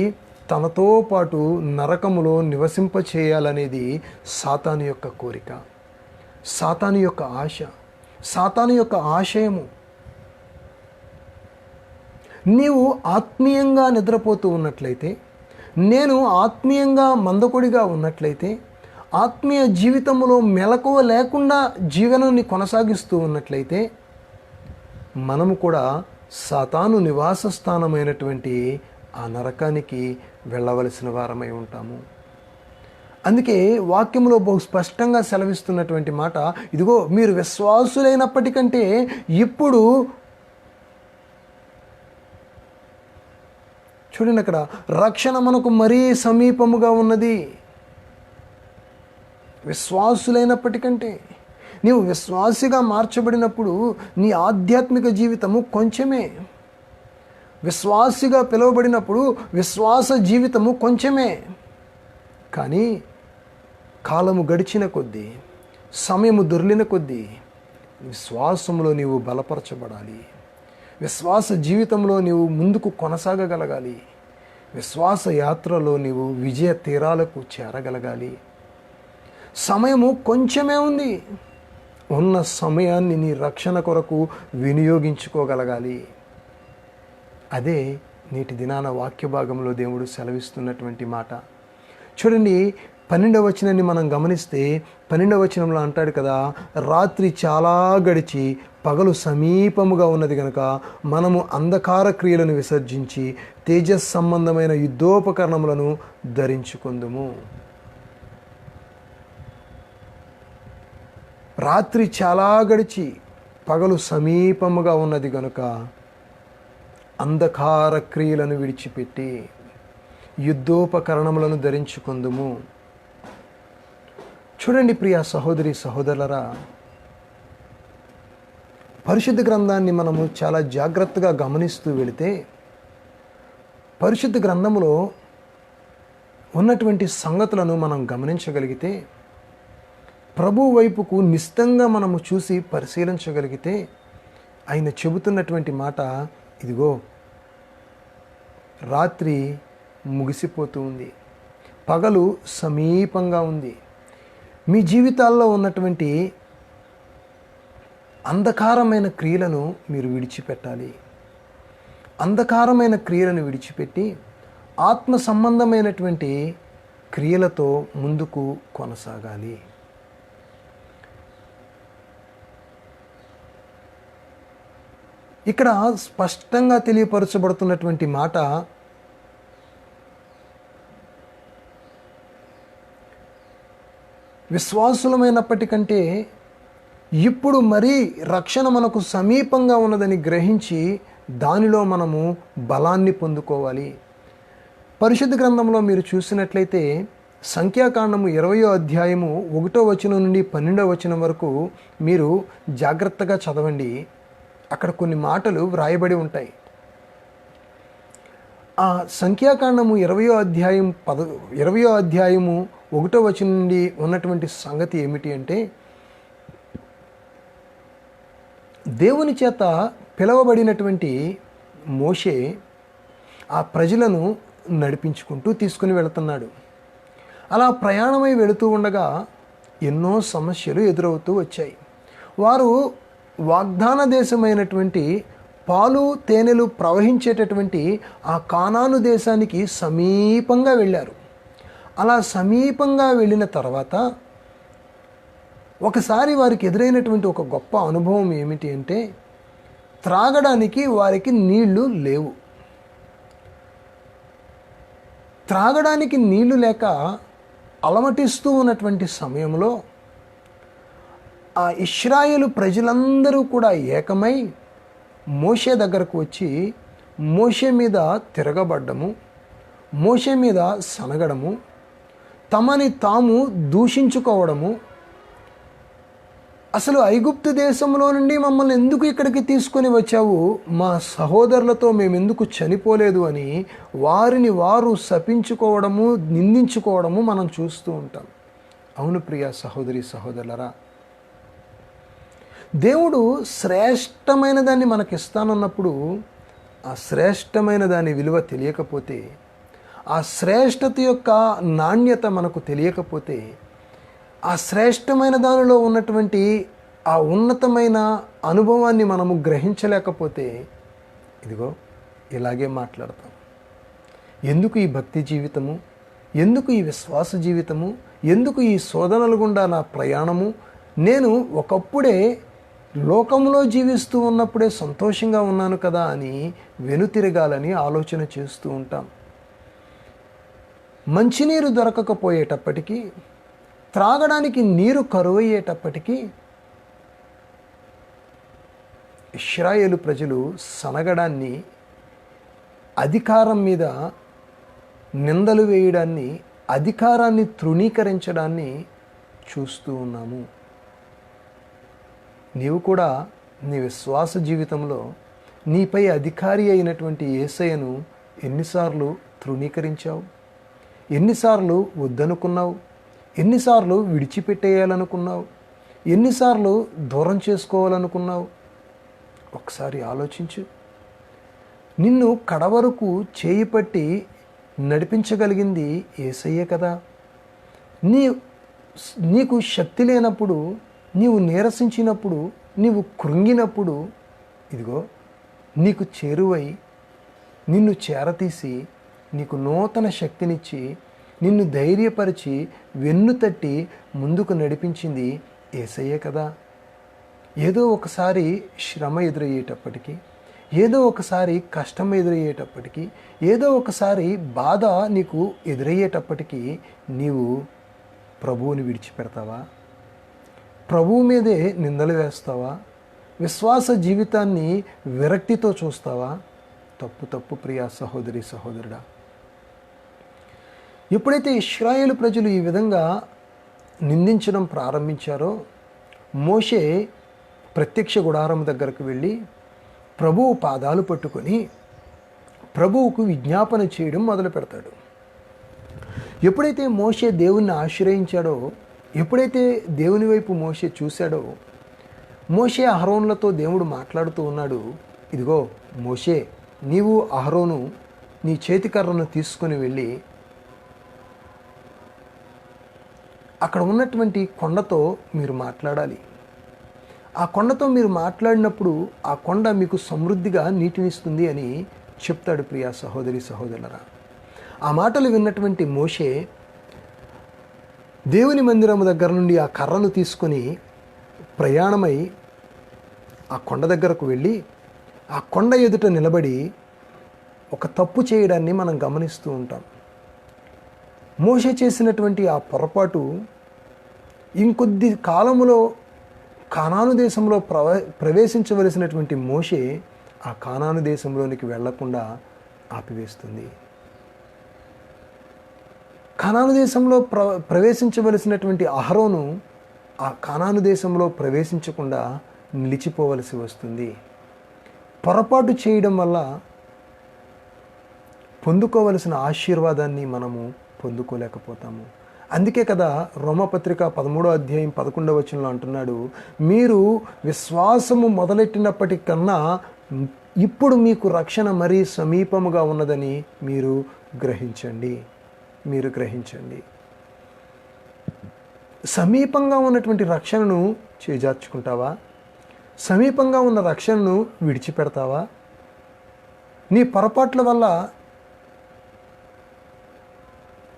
తనతో పాటు నరకములో నివసింపచేయాలనేది సాతాను యొక్క కోరిక, సాతాను యొక్క ఆశ, సాతాను యొక్క ఆశయము. నీవు ఆత్మీయంగా నిద్రపోతూ ఉన్నట్లయితే, నేను ఆత్మీయంగా మందకొడిగా ఉన్నట్లయితే, ఆత్మీయ జీవితంలో మెలకువ లేకుండా జీవనాన్ని కొనసాగిస్తూ ఉన్నట్లయితే, మనము కూడా సాతాను నివాస స్థానమైనటువంటి ఆ నరకానికి వెళ్ళవలసిన వారమై ఉంటాము. అందుకే వాక్యంలో బహు స్పష్టంగా సెలవిస్తున్నటువంటి మాట, ఇదిగో మీరు విశ్వాసులైనప్పటికంటే ఇప్పుడు, చూడండి అక్కడ, రక్షణ మనకు మరీ సమీపముగా ఉన్నది. విశ్వాసులైనప్పటికంటే, నీవు విశ్వాసిగా మార్చబడినప్పుడు నీ ఆధ్యాత్మిక జీవితము కొంచెమే, విశ్వాసిగా పిలువబడినప్పుడు విశ్వాస జీవితము కొంచెమే. కానీ కాలము గడిచిన కొద్దీ, సమయము దొర్లిన కొద్దీ విశ్వాసంలో నీవు బలపరచబడాలి. విశ్వాస జీవితంలో నీవు ముందుకు కొనసాగగలగాలి. విశ్వాస యాత్రలో నీవు విజయ తీరాలకు చేరగలగాలి. సమయము కొంచెమే ఉంది. ఉన్న సమయాన్ని నీ రక్షణ కొరకు వినియోగించుకోగలగాలి. అదే నేటి దినాన వాక్య భాగంలో దేవుడు సెలవిస్తున్నటువంటి మాట. చూడండి, 12వ వచనాన్ని మనం గమనిస్తే 12వ వచనంలో అంటాడు కదా, రాత్రి చాలా గడిచి పగలు సమీపముగా ఉన్నది కనుక మనము అంధకార క్రియలను విసర్జించి తేజస్ సంబంధమైన యుద్ధోపకరణములను ధరించుకుందుము. రాత్రి చాలా గడిచి పగలు సమీపముగా ఉన్నది కనుక అంధకార క్రియలను విడిచిపెట్టి యుద్ధోపకరణములను ధరించుకుందుము. చూడండి ప్రియ సహోదరి సహోదరులరా, పరిశుద్ధ గ్రంథాన్ని మనము చాలా జాగ్రత్తగా గమనిస్తూ వెళితే పరిశుద్ధ గ్రంథములో ఉన్నటువంటి సంగతులను మనం గమనించగలిగితే, ప్రభు వైపుకు నిశ్చితంగా మనము చూసి పరిశీలించగలిగితే ఆయన చెబుతున్నటువంటి మాట, ఇదిగో రాత్రి ముగిసిపోతూ ఉంది, పగలు సమీపంగా ఉంది. మీ జీవితాల్లో ఉన్నటువంటి అంధకారమైన క్రియలను మీరు విడిచిపెట్టాలి. అంధకారమైన క్రియలను విడిచిపెట్టి ఆత్మ సంబంధమైనటువంటి క్రియలతో ముందుకు కొనసాగాలి. ఇక్కడ స్పష్టంగా తెలియపరచబడుతున్నటువంటి మాట, విశ్వాసులమైనప్పటికంటే ఇప్పుడు మరీ రక్షణ మనకు సమీపంగా ఉన్నదని గ్రహించి దానిలో మనము బలాన్ని పొందుకోవాలి. పరిశుద్ధ గ్రంథంలో మీరు చూసినట్లయితే సంఖ్యాకాండము 20వ అధ్యాయము 1వ వచనం నుండి 12వ వచనం వరకు మీరు జాగ్రత్తగా చదవండి. అక్కడ కొన్ని మాటలు వ్రాయబడి ఉంటాయి. ఆ సంఖ్యాకాండము 20వ అధ్యాయము 1వ వచనం నుండి ఉన్నటువంటి సంగతి ఏమిటి అంటే, దేవుని చేత పిలవబడినటువంటి మోషే ఆ ప్రజలను నడిపించుకుంటూ తీసుకుని వెళుతున్నాడు. అలా ప్రయాణమై వెళుతూ ఉండగా ఎన్నో సమస్యలు ఎదురవుతూ వచ్చాయి. వారు వాగ్దాన దేశమైనటువంటి పాలు తేనెలు ప్రవహించేటటువంటి ఆ కానాను దేశానికి సమీపంగా వెళ్ళారు. అలా సమీపంగా వెళ్ళిన తర్వాత ఒకసారి వారికి ఎదురైనటువంటి ఒక గొప్ప అనుభవం ఏమిటి అంటే, త్రాగడానికి వారికి నీళ్లు లేవు. త్రాగడానికి నీళ్లు లేక అలమటిస్తూ ఉన్నటువంటి సమయంలో ఆ ఇశ్రాయేలు ప్రజలందరూ కూడా ఏకమై మోషే దగ్గరకు వచ్చి మోషే మీద తిరగబడ్డము, మోషే మీద సనగడము, తమని తాము దూషించుకోవడము, అసలు ఐగుప్తు దేశంలో నుండి మమ్మల్ని ఎందుకు ఇక్కడికి తీసుకొని వచ్చావు, మా సహోదరులతో మేమెందుకు చనిపోలేదు అని వారిని వారు శపించుకోవడము, నిందించుకోవడము మనం చూస్తూ ఉంటాం. అవును ప్రియ సహోదరి సహోదరులరా, దేవుడు శ్రేష్టమైన దాన్ని మనకిస్తానన్నప్పుడు ఆ శ్రేష్టమైన దాని విలువ తెలియకపోతే, ఆ శ్రేష్టత యొక్క నాణ్యత మనకు తెలియకపోతే, ఆ శ్రేష్టమైన దానిలో ఉన్నటువంటి ఆ ఉన్నతమైన అనుభవాన్ని మనము గ్రహించలేకపోతే, ఇదిగో ఇలాగే మాట్లాడతాం. ఎందుకు ఈ భక్తి జీవితము, ఎందుకు ఈ విశ్వాస జీవితము, ఎందుకు ఈ శోధనల గుండా నా ప్రయాణము, నేను ఒకప్పుడే లోకంలో జీవిస్తూ ఉన్నప్పుడే సంతోషంగా ఉన్నాను కదా అని వెనుతిరగాలని ఆలోచన చేస్తూ ఉంటాం. మంచినీరు దొరకకపోయేటప్పటికీ, త్రాగడానికి నీరు కరువయ్యేటప్పటికీ ఇశ్రాయేలు ప్రజలు సనగడాన్ని, అధికారం మీద నిందలు వేయడాన్ని, అధికారాన్ని తృణీకరించడాన్ని చూస్తూ ఉన్నాము. నీవు కూడా నీ విశ్వాస జీవితంలో నీపై అధికారి అయినటువంటి యేసయ్యను ఎన్నిసార్లు తృణీకరించావు, ఎన్నిసార్లు వద్దనుకున్నావు, ఎన్నిసార్లు విడిచిపెట్టేయాలనుకున్నావు, ఎన్నిసార్లు దూరం చేసుకోవాలనుకున్నావు? ఒకసారి ఆలోచించు. నిన్ను కడవరకు చేయి పట్టి నడిపించగలిగింది యేసయ్యే కదా. నీకు శక్తి లేనప్పుడు, నీవు నీరసించినప్పుడు, నీవు కృంగినప్పుడు ఇదిగో నీకు చేరువై నిన్ను చేరతీసి నీకు నూతన శక్తినిచ్చి నిన్ను ధైర్యపరిచి వెన్ను తట్టి ముందుకు నడిపించింది యేసయ్యే కదా. ఏదో ఒకసారి శ్రమ ఎదురయ్యేటప్పటికీ, ఏదో ఒకసారి కష్టం ఎదురయ్యేటప్పటికీ, ఏదో ఒకసారి బాధ నీకు ఎదురయ్యేటప్పటికీ నీవు ప్రభువుని విడిచిపెడతావా? ప్రభువు మీదే నిందలు వేస్తావా? విశ్వాస జీవితాన్ని విరక్తితో చూస్తావా? తప్పు ప్రియా సహోదరి సహోదరుడా. ఎప్పుడైతే ఇశ్రాయేలు ప్రజలు ఈ విధంగా నిందించడం ప్రారంభించారో, మోషే ప్రత్యక్ష గుడారం దగ్గరకు వెళ్ళి ప్రభువు పాదాలు పట్టుకొని ప్రభువుకు విజ్ఞాపన చేయడం మొదలు పెడతాడు. ఎప్పుడైతే మోషే దేవుణ్ణి ఆశ్రయించాడో, ఎప్పుడైతే దేవుని వైపు మోషే చూశాడో, మోషే అహరోనులతో దేవుడు మాట్లాడుతూ ఉన్నాడు. ఇదిగో మోషే, నీవు అహరోను నీ చేతికర్రను తీసుకొని వెళ్ళి అక్కడ ఉన్నటువంటి కొండతో మీరు మాట్లాడాలి. ఆ కొండతో మీరు మాట్లాడినప్పుడు ఆ కొండ మీకు సమృద్ధిగా నీటినిస్తుంది అని చెప్తాడు. ప్రియా సహోదరి సహోదరులరా, ఆ మాటలు విన్నటువంటి మోషే దేవుని మందిరము దగ్గర నుండి ఆ కర్రను తీసుకొని ప్రయాణమై ఆ కొండ దగ్గరకు వెళ్ళి ఆ కొండ ఎదుట నిలబడి ఒక తప్పు చేయడాన్ని మనం గమనిస్తూ ఉంటాం. మోషే చేసినటువంటి ఆ పొరపాటు ఇంకొద్ది కాలములో కానాను దేశంలో ప్రవేశించవలసినటువంటి మోషే ఆ కానాను దేశంలోనికి వెళ్లకుండా ఆపివేస్తుంది. కానాను దేశంలో ప్రవేశించవలసినటువంటి అహరోను ఆ కానాను దేశంలో ప్రవేశించకుండా నిలిచిపోవలసి వస్తుంది. పొరపాటు చేయడం వల్ల పొందుకోవలసిన ఆశీర్వాదాన్ని మనము పొందుకోలేకపోతాము. అందుకే కదా రోమపత్రిక 13వ అధ్యాయం 11వ వచనంలో అంటున్నాడు, మీరు విశ్వాసము మొదలెట్టినప్పటికన్నా ఇప్పుడు మీకు రక్షణ మరీ సమీపముగా ఉన్నదని మీరు గ్రహించండి. సమీపంగా ఉన్నటువంటి రక్షణను చేజార్చుకుంటావా? సమీపంగా ఉన్న రక్షణను విడిచిపెడతావా? నీ పొరపాట్ల వల్ల,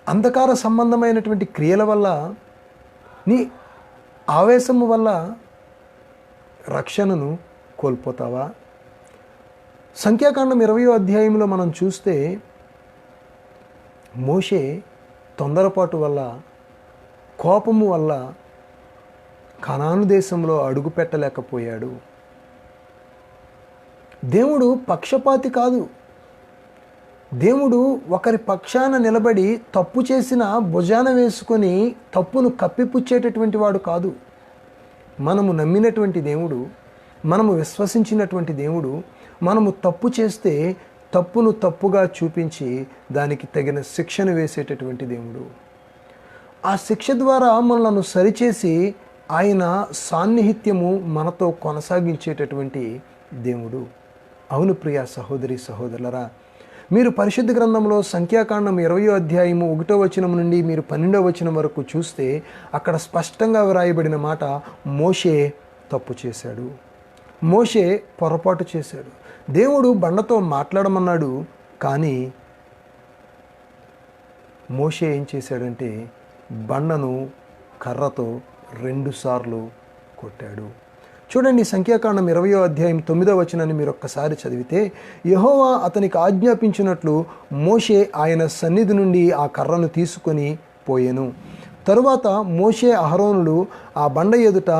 అంధకార సంబంధమైనటువంటి క్రియల వల్ల, నీ ఆవేశము వల్ల రక్షణను కోల్పోతావా? సంఖ్యాకాండం 20వ అధ్యాయంలో మనం చూస్తే మోషే తొందరపాటు వల్ల, కోపము వల్ల కనాను దేశంలో అడుగు పెట్టలేకపోయాడు. దేవుడు పక్షపాతి కాదు. దేవుడు ఒకరి పక్షాన నిలబడి తప్పు చేసిన భుజాన వేసుకొని తప్పును కప్పిపుచ్చేటటువంటి వాడు కాదు. మనము నమ్మినటువంటి దేవుడు, మనము విశ్వసించినటువంటి దేవుడు, మనము తప్పు చేస్తే తప్పును తప్పుగా చూపించి దానికి తగిన శిక్షను వేసేటటువంటి దేవుడు. ఆ శిక్ష ద్వారా మనలను సరిచేసి ఆయన సాన్నిహిత్యము మనతో కొనసాగించేటటువంటి దేవుడు. అవును ప్రియా సహోదరి సహోదరులరా, మీరు పరిశుద్ధ గ్రంథంలో సంఖ్యాకాండం 20వ అధ్యాయము 1వ వచనం నుండి మీరు 12వ వచనం వరకు చూస్తే అక్కడ స్పష్టంగా వ్రాయబడిన మాట, మోషే తప్పు చేశాడు, మోషే పొరపాటు చేశాడు. దేవుడు బండతో మాట్లాడమన్నాడు, కానీ మోషే ఏం చేశాడంటే బండను కర్రతో 2 సార్లు కొట్టాడు. చూడండి, సంఖ్యాకాండం 20వ అధ్యాయం 9వ వచనాన్ని మీరు ఒక్కసారి చదివితే, యెహోవా అతనికి ఆజ్ఞాపించినట్లు మోషే ఆయన సన్నిధి నుండి ఆ కర్రను తీసుకొని పోయెను. తరువాత మోషే అహరోనులు ఆ బండ ఎదుట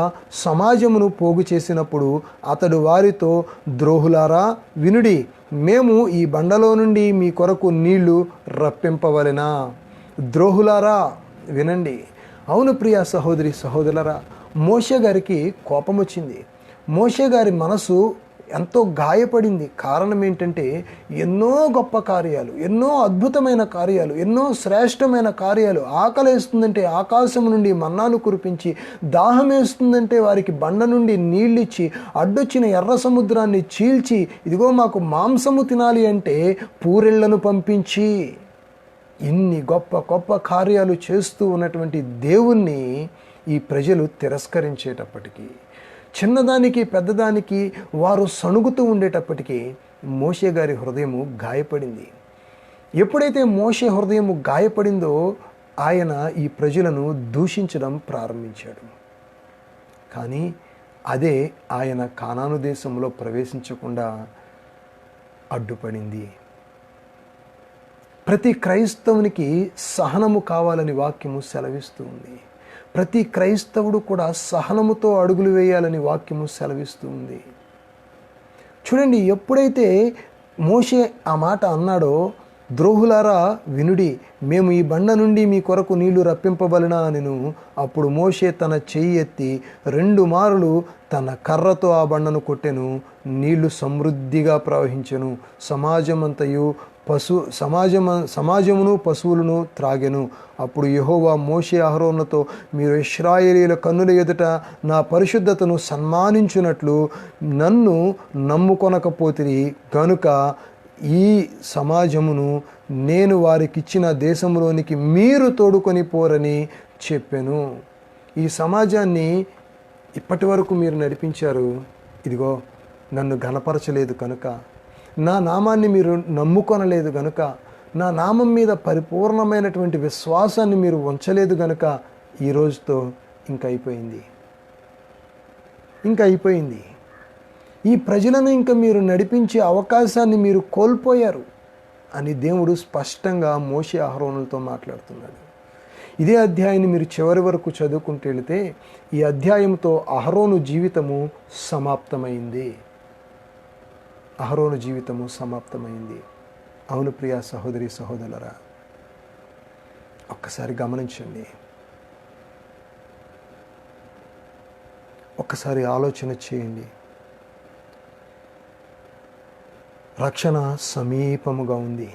సమాజమును పోగు చేసినప్పుడు అతడు వారితో, ద్రోహులారా వినుడి, మేము ఈ బండలో నుండి మీ కొరకు నీళ్లు రప్పింపవలెనా? ద్రోహులారా వినండి. అవును ప్రియా సహోదరి సహోదరులరా, మోషే గారికి కోపం వచ్చింది. మోషే గారి మనసు ఎంతో గాయపడింది. కారణం ఏంటంటే ఎన్నో గొప్ప కార్యాలు, ఎన్నో అద్భుతమైన కార్యాలు, ఎన్నో శ్రేష్టమైన కార్యాలు. ఆకలేస్తుందంటే ఆకాశం నుండి మన్నాను కురిపించి, దాహం వేస్తుందంటే వారికి బండ నుండి నీళ్ళిచ్చి, అడ్డొచ్చిన ఎర్ర సముద్రాన్ని చీల్చి, ఇదిగో మాకు మాంసము తినాలి అంటే పూరెళ్లను పంపించి, ఇన్ని గొప్ప గొప్ప కార్యాలు చేస్తూ ఉన్నటువంటి దేవుణ్ణి ఈ ప్రజలు తిరస్కరించేటప్పటికీ, చిన్నదానికి పెద్దదానికి వారు సణుగుతూ ఉండేటప్పటికీ మోషే గారి హృదయము గాయపడింది. ఎప్పుడైతే మోషే హృదయము గాయపడిందో ఆయన ఈ ప్రజలను దూషించడం ప్రారంభించాడు. కానీ అదే ఆయన కానాను దేశంలో ప్రవేశించకుండా అడ్డుపడింది. ప్రతి క్రైస్తవునికి సహనము కావాలని వాక్యము సెలవిస్తూ ఉంది. ప్రతి క్రైస్తవుడు కూడా సహనముతో అడుగులు వేయాలని వాక్యము సెలవిస్తూ ఉంది. చూడండి, ఎప్పుడైతే మోషే ఆ మాట అన్నాడో, ద్రోహులారా వినుడి, మేము ఈ బండ నుండి మీ కొరకు నీళ్లు రప్పింపబలినా అనెను. అప్పుడు మోషే తన చెయ్యి ఎత్తి 2 మారులు తన కర్రతో ఆ బండను కొట్టెను. నీళ్లు సమృద్ధిగా ప్రవహించెను. సమాజమును పశువులను త్రాగెను. అప్పుడు యెహోవా మోషే అహరోనులతో, మీరు ఇశ్రాయేలీయుల కన్నుల ఎదుట నా పరిశుద్ధతను సన్మానించున్నట్లు నన్ను నమ్ముకొనకపోతిరి గనుక ఈ సమాజమును నేను వారికిచ్చిన దేశంలోనికి మీరు తోడుకొని పోరని చెప్పెను. ఈ సమాజాన్ని ఇప్పటి వరకు మీరు నడిపించారు, ఇదిగో నన్ను ఘనపరచలేదు కనుక, నా నామాన్ని మీరు నమ్ముకొనలేదు గనుక, నా నామం మీద పరిపూర్ణమైనటువంటి విశ్వాసాన్ని మీరు ఉంచలేదు గనుక ఈ రోజుతో ఇంకా అయిపోయింది. ఈ ప్రజలను ఇంకా మీరు నడిపించే అవకాశాన్ని మీరు కోల్పోయారు అని దేవుడు స్పష్టంగా మోషే అహరోనులతో మాట్లాడుతున్నాడు. ఇదే అధ్యాయాన్ని మీరు చివరి వరకు చదువుకుంటూ వెళితే ఈ అధ్యాయంతో అహరోను జీవితము సమాప్తమైంది. అవును ప్రియా సహోదరి సహోదరులారా, ఒక్కసారి గమనించండి, ఒక్కసారి ఆలోచన చేయండి. రక్షణ సమీపముగా ఉంది.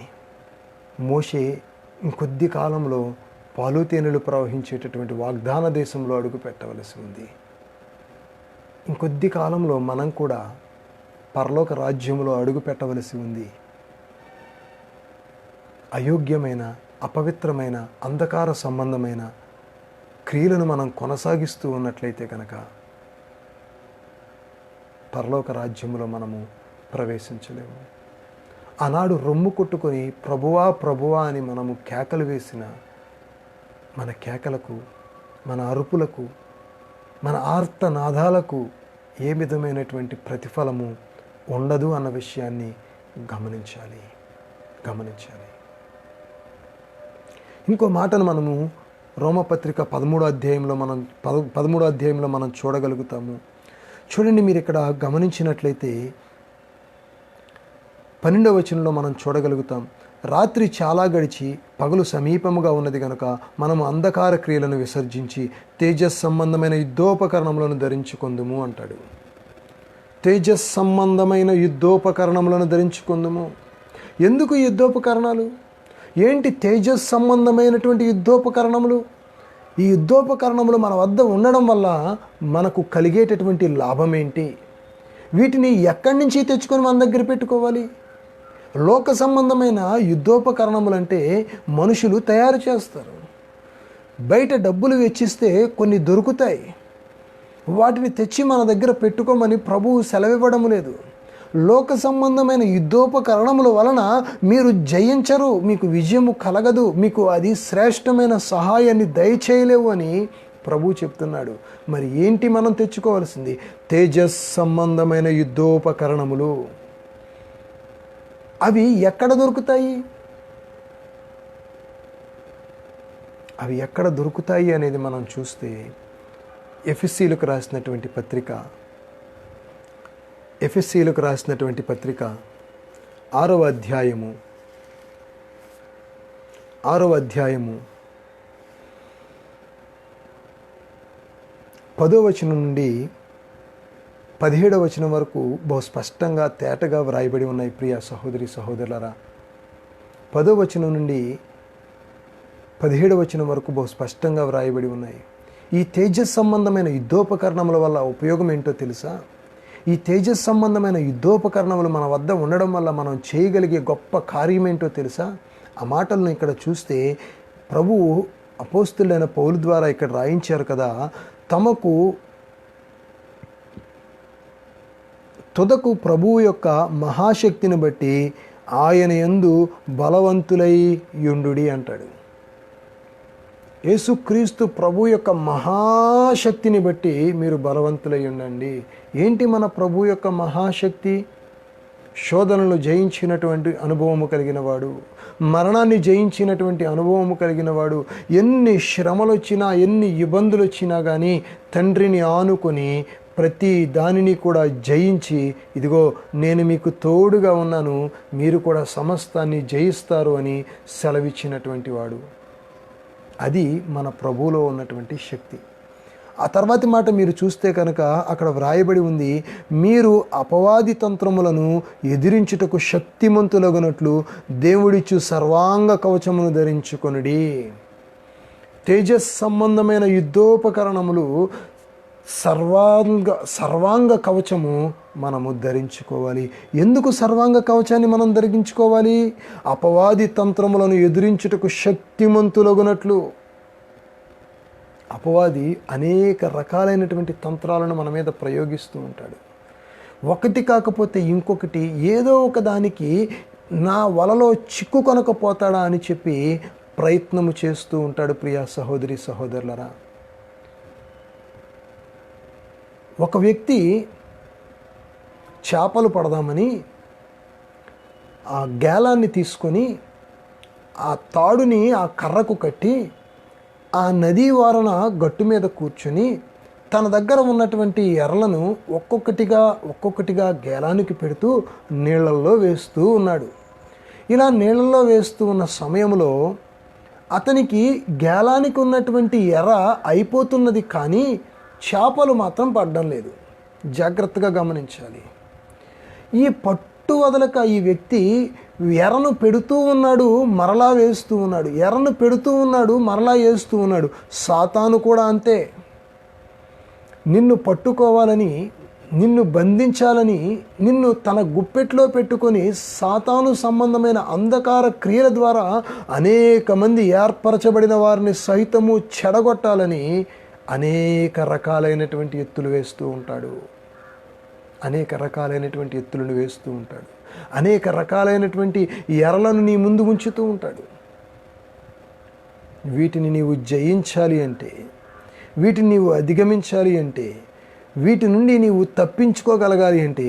మోషే ఇంకొద్ది కాలంలో పాలు తేనెలు ప్రవహించేటటువంటి వాగ్దాన దేశంలో అడుగు పెట్టవలసి ఉంది. ఇంకొద్ది కాలంలో మనం కూడా పరలోక రాజ్యంలో అడుగు పెట్టవలసి ఉంది. అయోగ్యమైన, అపవిత్రమైన, అంధకార సంబంధమైన క్రియలను మనం కొనసాగిస్తూ ఉన్నట్లయితే కనుక పరలోక రాజ్యంలో మనము ప్రవేశించలేము. ఆనాడు రొమ్ము కొట్టుకొని ప్రభువా ప్రభువా అని మనము కేకలు వేసిన మన కేకలకు, మన అరుపులకు, మన ఆర్తనాదాలకు ఏ విధమైనటువంటి ప్రతిఫలము ఉండదు అన్న విషయాన్ని గమనించాలి. ఇంకో మాటను మనము రోమపత్రిక 13వ అధ్యాయంలో మనం చూడగలుగుతాము. చూడండి, మీరు ఇక్కడ గమనించినట్లయితే 12వ వచనంలో మనం చూడగలుగుతాం. రాత్రి చాలా గడిచి పగలు సమీపముగా ఉన్నది కనుక మనము అంధకార క్రియలను విసర్జించి తేజస్ సంబంధమైన యుద్ధోపకరణములను ధరించుకొందుము అంటాడు. తేజస్ సంబంధమైన యుద్ధోపకరణములను ధరించుకొందుము. ఎందుకు యుద్ధోపకరణాలు? ఏంటి తేజస్ సంబంధమైనటువంటి యుద్ధోపకరణములు? ఈ యుద్ధోపకరణములు మన వద్ద ఉండడం వల్ల మనకు కలిగేటటువంటి లాభం ఏంటి? వీటిని ఎక్కడి నుంచి తెచ్చుకొని మన దగ్గర పెట్టుకోవాలి? లోక సంబంధమైన యుద్ధోపకరణములు అంటే మనుషులు తయారు చేస్తారు. బయట డబ్బులు వెచ్చిస్తే కొన్ని దొరుకుతాయి. వాటిని తెచ్చి మన దగ్గర పెట్టుకోమని ప్రభువు సెలవివ్వడం లేదు. లోక సంబంధమైన యుద్ధోపకరణముల వలన మీరు జయించరు, మీకు విజయము కలగదు, మీకు అది శ్రేష్టమైన సహాయాన్ని దయచేయలేవు అని ప్రభువు చెప్తున్నాడు. మరి ఏంటి మనం తెచ్చుకోవాల్సింది? తేజస్ సంబంధమైన యుద్ధోపకరణములు. అవి ఎక్కడ దొరుకుతాయి అనేది మనం చూస్తే ఎఫెసీయులకు రాసినటువంటి పత్రిక 6వ అధ్యాయము 10వ వచనం నుండి 17వ వచనం వరకు బహు స్పష్టంగా తేటగా వ్రాయబడి ఉన్నాయి ప్రియ సహోదరి సహోదరులారా. 10వ వచనం నుండి 17వ వచనం వరకు బహు స్పష్టంగా వ్రాయబడి ఉన్నాయి. ఈ తేజస్ సంబంధమైన యుద్ధోపకరణముల వల్ల ఉపయోగం ఏంటో తెలుసా? ఈ తేజస్ సంబంధమైన యుద్ధోపకరణములు మన వద్ద ఉండడం వల్ల మనం చేయగలిగే గొప్ప కార్యం ఏంటో తెలుసా? ఆ మాటలను ఇక్కడ చూస్తే ప్రభువు అపోస్తులైన పౌలు ద్వారా ఇక్కడ రాయించారు కదా, తమకు తుదకు ప్రభువు యొక్క మహాశక్తిని బట్టి ఆయన యందు బలవంతులై యుండుడి అంటాడు. యేసుక్రీస్తు ప్రభు యొక్క మహాశక్తిని బట్టి మీరు బలవంతులై ఉండండి. ఏంటి మన ప్రభు యొక్క మహాశక్తి? శోధనలు జయించినటువంటి అనుభవము కలిగిన వాడు, మరణాన్ని జయించినటువంటి అనుభవము కలిగిన వాడు, ఎన్ని శ్రమలు వచ్చినా ఎన్ని ఇబ్బందులు వచ్చినా కానీ తండ్రిని ఆనుకొని ప్రతి దానిని కూడా జయించి, ఇదిగో నేను మీకు తోడుగా ఉన్నాను, మీరు కూడా సమస్తాన్ని జయిస్తారు అని సెలవిచ్చినటువంటి వాడు. అది మన ప్రభువులో ఉన్నటువంటి శక్తి. ఆ తర్వాతి మాట మీరు చూస్తే కనుక అక్కడ వ్రాయబడి ఉంది, మీరు అపవాది తంత్రములను ఎదిరించుటకు శక్తిమంతులగునట్లు దేవుడిచ్చు సర్వాంగ కవచమును ధరించుకొనుడి. తేజస్ సంబంధమైన యుద్ధోపకరణములు సర్వాంగ కవచము మనము ధరించుకోవాలి. ఎందుకు సర్వాంగ కవచాన్ని మనం ధరించుకోవాలి? అపవాది తంత్రములను ఎదిరించుటకు శక్తిమంతులగునట్లు. అపవాది అనేక రకాలైనటువంటి తంత్రాలను మన మీద ప్రయోగిస్తూ ఉంటాడు. ఒకటి కాకపోతే ఇంకొకటి ఏదో ఒక దానికి నా వలలో చిక్కు కొనకపోతాడా అని చెప్పి ప్రయత్నము చేస్తూ ఉంటాడు. ప్రియా సహోదరి సహోదరులరా, ఒక వ్యక్తి చేపలు పడదామని ఆ గేలాన్ని తీసుకొని ఆ తాడుని ఆ కర్రకు కట్టి ఆ నదీ వారన గట్టు మీద కూర్చుని తన దగ్గర ఉన్నటువంటి ఎర్రలను ఒక్కొక్కటిగా గేలానికి పెడుతూ నీళ్ళల్లో వేస్తూ ఉన్నాడు. ఇలా నీళ్ళల్లో వేస్తూ ఉన్న సమయంలో అతనికి గేలానికి ఉన్నటువంటి ఎర్ర అయిపోతున్నది, కానీ చేపలు మాత్రం పడడం లేదు. జాగ్రత్తగా గమనించాలి. ఈ పట్టు వదలక ఈ వ్యక్తి ఎర్రను పెడుతూ ఉన్నాడు, మరలా వేస్తూ ఉన్నాడు, ఎర్రను పెడుతూ ఉన్నాడు, మరలా వేస్తూ ఉన్నాడు. సాతాను కూడా అంతే. నిన్ను పట్టుకోవాలని, నిన్ను బంధించాలని, నిన్ను తన గుప్పెట్లో పెట్టుకొని సాతాను సంబంధమైన అంధకార క్రియల ద్వారా అనేక మంది ఏర్పరచబడిన వారిని సైతము చెడగొట్టాలని అనేక రకాలైనటువంటి ఎత్తులు వేస్తూ ఉంటాడు. అనేక రకాలైనటువంటి ఎత్తులను వేస్తూ ఉంటాడు. అనేక రకాలైనటువంటి ఎరలను నీ ముందు ఉంచుతూ ఉంటాడు. వీటిని నీవు జయించాలి అంటే, వీటిని నీవు అధిగమించాలి అంటే, వీటి నుండి నీవు తప్పించుకోగలగాలి అంటే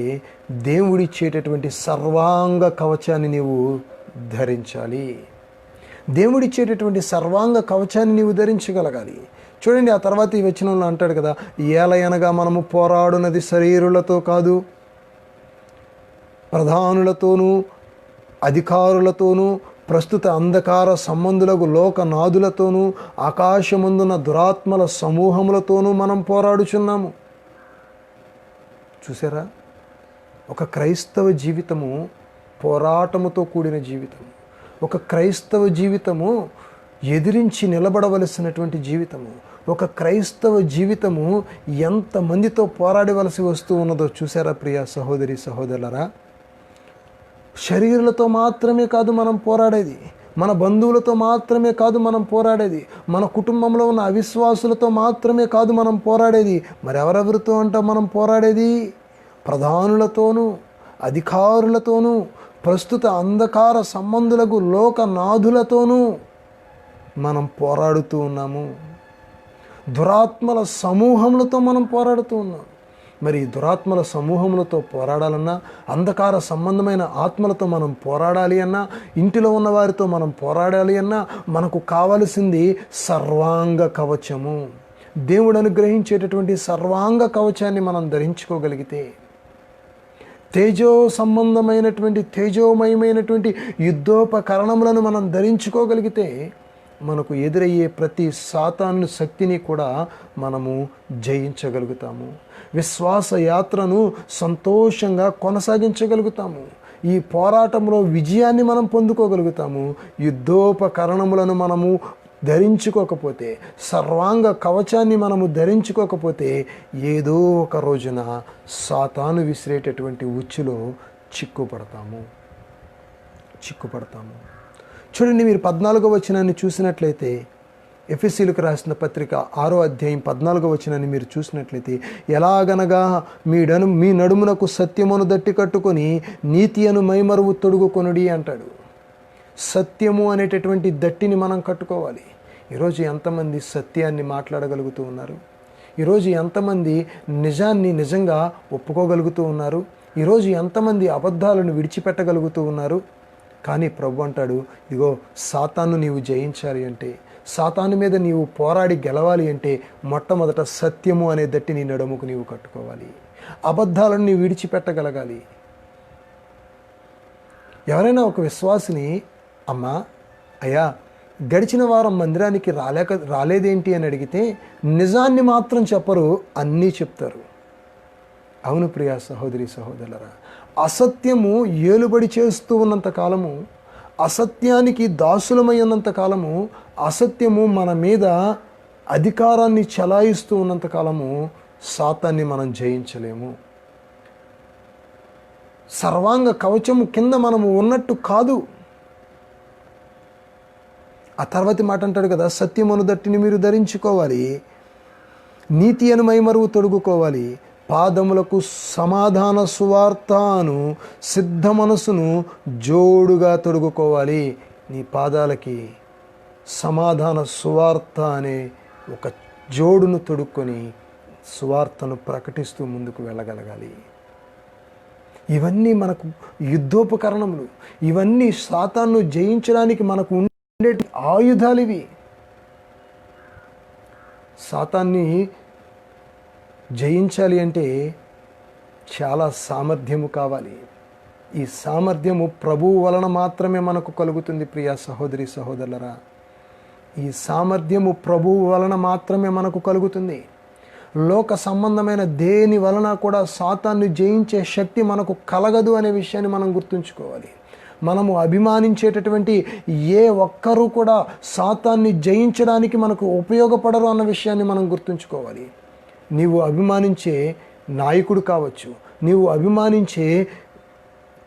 దేవుడిచ్చేటటువంటి సర్వాంగ కవచాన్ని నీవు ధరించాలి. దేవుడిచ్చేటటువంటి సర్వాంగ కవచాన్ని నీవు ధరించగలగాలి. చూడండి, ఆ తర్వాత ఈ వచనంలో అంటాడు కదా, ఏలయనగా మనము పోరాడునది శరీరులతో కాదు, ప్రధానులతోనూ అధికారులతోనూ ప్రస్తుత అంధకార సంబంధులకు లోకనాథులతోనూ ఆకాశమందున దురాత్మల సమూహములతోనూ మనం పోరాడుచున్నాము. చూసారా, ఒక క్రైస్తవ జీవితము పోరాటముతో కూడిన జీవితం. ఒక క్రైస్తవ జీవితము ఎదిరించి నిలబడవలసినటువంటి జీవితము. ఒక క్రైస్తవ జీవితము ఎంతమందితో పోరాడవలసి వస్తూ ఉన్నదో చూసారా ప్రియ సహోదరి సహోదరులరా. శరీరులతో మాత్రమే కాదు మనం పోరాడేది, మన బంధువులతో మాత్రమే కాదు మనం పోరాడేది, మన కుటుంబంలో ఉన్న అవిశ్వాసులతో మాత్రమే కాదు మనం పోరాడేది. మరెవరెవరితో అంట మనం పోరాడేది? ప్రధానులతోనూ అధికారులతోనూ ప్రస్తుత అంధకార సంబంధులకు లోకనాథులతోనూ మనం పోరాడుతూ ఉన్నాము. దురాత్మల సమూహములతో మనం పోరాడుతూ ఉన్నాం. మరి దురాత్మల సమూహములతో పోరాడాలన్నా, అంధకార సంబంధమైన ఆత్మలతో మనం పోరాడాలి అన్నా, ఇంటిలో ఉన్న వారితో మనం పోరాడాలి అన్నా మనకు కావలసింది సర్వాంగ కవచము. దేవుడు అనుగ్రహించేటటువంటి సర్వాంగ కవచాన్ని మనం ధరించుకోగలిగితే, తేజో సంబంధమైనటువంటి తేజోమయమైనటువంటి యుద్ధోపకరణములను మనం ధరించుకోగలిగితే మనకు ఎదురయ్యే ప్రతి సాతాను శక్తిని కూడా మనము జయించగలుగుతాము. విశ్వాస యాత్రను సంతోషంగా కొనసాగించగలుగుతాము. ఈ పోరాటంలో విజయాన్ని మనం పొందుకోగలుగుతాము. యుద్ధోపకరణములను మనము ధరించుకోకపోతే, సర్వాంగ కవచాన్ని మనము ధరించుకోకపోతే ఏదో ఒక రోజున సాతాను విసిరేటటువంటి ఉచ్చులో చిక్కుపడతాము. చూడండి, మీరు 14వ వచనాన్ని చూసినట్లయితే, ఎఫెసీయులకు రాసిన పత్రిక 6వ అధ్యాయం 14వ వచనాన్ని మీరు చూసినట్లయితే, ఎలాగనగా మీ నడుమునకు సత్యమును దట్టి కట్టుకొని నీతి అను మైమరువు తొడుగుకొనుడి అంటాడు. సత్యము అనేటటువంటి దట్టిని మనం కట్టుకోవాలి. ఈరోజు ఎంతమంది సత్యాన్ని మాట్లాడగలుగుతూ ఉన్నారు? ఈరోజు ఎంతమంది నిజాన్ని నిజంగా ఒప్పుకోగలుగుతూ ఉన్నారు? ఈరోజు ఎంతమంది అబద్ధాలను విడిచిపెట్టగలుగుతూ ఉన్నారు? కానీ ప్రభు అంటాడు, ఇదిగో సాతాను నీవు జయించాలి అంటే, సాతాను మీద నీవు పోరాడి గెలవాలి అంటే మొట్టమొదట సత్యము అనే దట్టి నీ నడుముకు నీవు కట్టుకోవాలి. అబద్ధాలను నీవు విడిచిపెట్టగలగాలి. ఎవరైనా ఒక విశ్వాసిని, అమ్మా అయ్యా గడిచిన వారం మందిరానికి రాలేదేంటి అని అడిగితే నిజాన్ని మాత్రం చెప్పరు, అన్నీ చెప్తారు. అవును ప్రియా సహోదరి సహోదరులరా, అసత్యము ఏలుబడి చేస్తూ ఉన్నంత కాలము, అసత్యానికి దాసులమై ఉన్నంత కాలము, అసత్యము మన మీద అధికారాన్ని చలాయిస్తూ ఉన్నంత కాలము సాతాన్ని మనం జయించలేము. సర్వాంగ కవచము కింద మనము ఉన్నట్టు కాదు. ఆ తర్వాతి మాట అంటాడు కదా, సత్యమును దట్టిని మీరు ధరించుకోవాలి, నీతి అను మైమరువు తొడుగుకోవాలి, పాదములకు సమాధాన సువార్తను సిద్ధ మనసును జోడుగా తొడుగుకోవాలి. నీ పాదాలకి సమాధాన సువార్త అనే ఒక జోడును తొడుక్కొని సువార్తను ప్రకటిస్తూ ముందుకు వెళ్ళగలగాలి. ఇవన్నీ మనకు యుద్ధోపకరణములు. ఇవన్నీ సాతాను జయించడానికి మనకు ఉండే ఆయుధాలు. ఇవి సాతాన్ని జయించాలి అంటే చాలా సామర్థ్యము కావాలి. ఈ సామర్థ్యము ప్రభువు వలన మాత్రమే మనకు కలుగుతుంది. ప్రియా సహోదరి సహోదరులరా, ఈ సామర్థ్యము ప్రభువు వలన మాత్రమే మనకు కలుగుతుంది. లోక సంబంధమైన దేని వలన కూడా సాతాన్ని జయించే శక్తి మనకు కలగదు అనే విషయాన్ని మనం గుర్తుంచుకోవాలి. మనము అభిమానించేటటువంటి ఏ ఒక్కరూ కూడా సాతాన్ని జయించడానికి మనకు ఉపయోగపడరు అన్న విషయాన్ని మనం గుర్తుంచుకోవాలి. నీవు అభిమానించే నాయకుడు కావచ్చు, నీవు అభిమానించే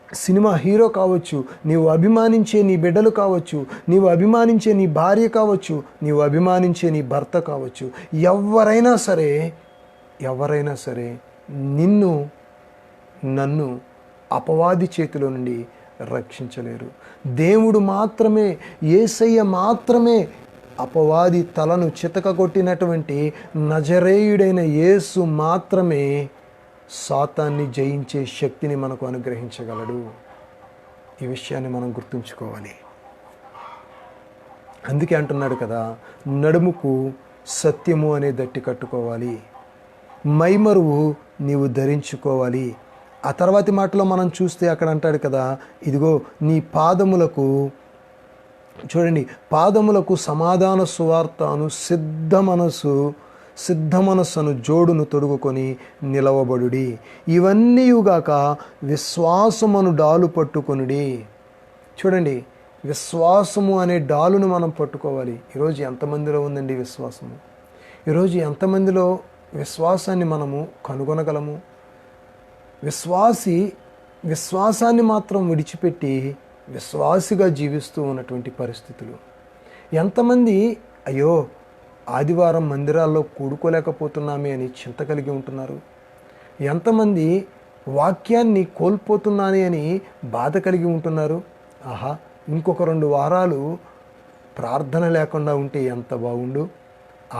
సినిమా హీరో కావచ్చు, నీవు అభిమానించే నీ బిడ్డలు కావచ్చు, నీవు అభిమానించే నీ భార్య కావచ్చు, నీవు అభిమానించే నీ భర్త కావచ్చు, ఎవరైనా సరే నిన్ను నన్ను అపవాది చేతిలో నుండి రక్షించలేరు. దేవుడు మాత్రమే, యేసయ్య మాత్రమే అపవాది తలను చితకగొట్టినటువంటి నజరేయుడైన యేసు మాత్రమే సాతాన్ని జయించే శక్తిని మనకు అనుగ్రహించగలడు. ఈ విషయాన్ని మనం గుర్తుంచుకోవాలి. అందుకే అంటున్నాడు కదా, నడుముకు సత్యము అనే దట్టి కట్టుకోవాలి, మైమరువు నీవు ధరించుకోవాలి. ఆ తర్వాతి మాటలో మనం చూస్తే అక్కడ అంటాడు కదా, ఇదిగో నీ పాదములకు, చూడండి, పాదములకు సమాధాన సువార్తను సిద్ధ మనస్సును జోడును తొడుగుకొని నిలవబడుడి. ఇవన్నీయుగాక విశ్వాసమును డాలు పట్టుకొనుడి. చూడండి, విశ్వాసము అనే డాలును మనం పట్టుకోవాలి. ఈరోజు ఎంతమందిలో ఉందండి విశ్వాసము? ఈరోజు ఎంతమందిలో విశ్వాసాన్ని మనము కనుగొనగలము? విశ్వాసాన్ని మాత్రం విడిచిపెట్టి విశ్వాసిగా జీవిస్తూ ఉన్నటువంటి పరిస్థితులు. ఎంతమంది అయ్యో ఆదివారం మందిరాల్లో కూడుకోలేకపోతున్నామే అని చింత కలిగి ఉంటున్నారు? ఎంతమంది వాక్యాన్ని కోల్పోతున్నానే అని బాధ కలిగి ఉంటున్నారు? ఆహా, ఇంకొక 2 వారాలు ప్రార్థన లేకుండా ఉంటే ఎంత బాగుండు,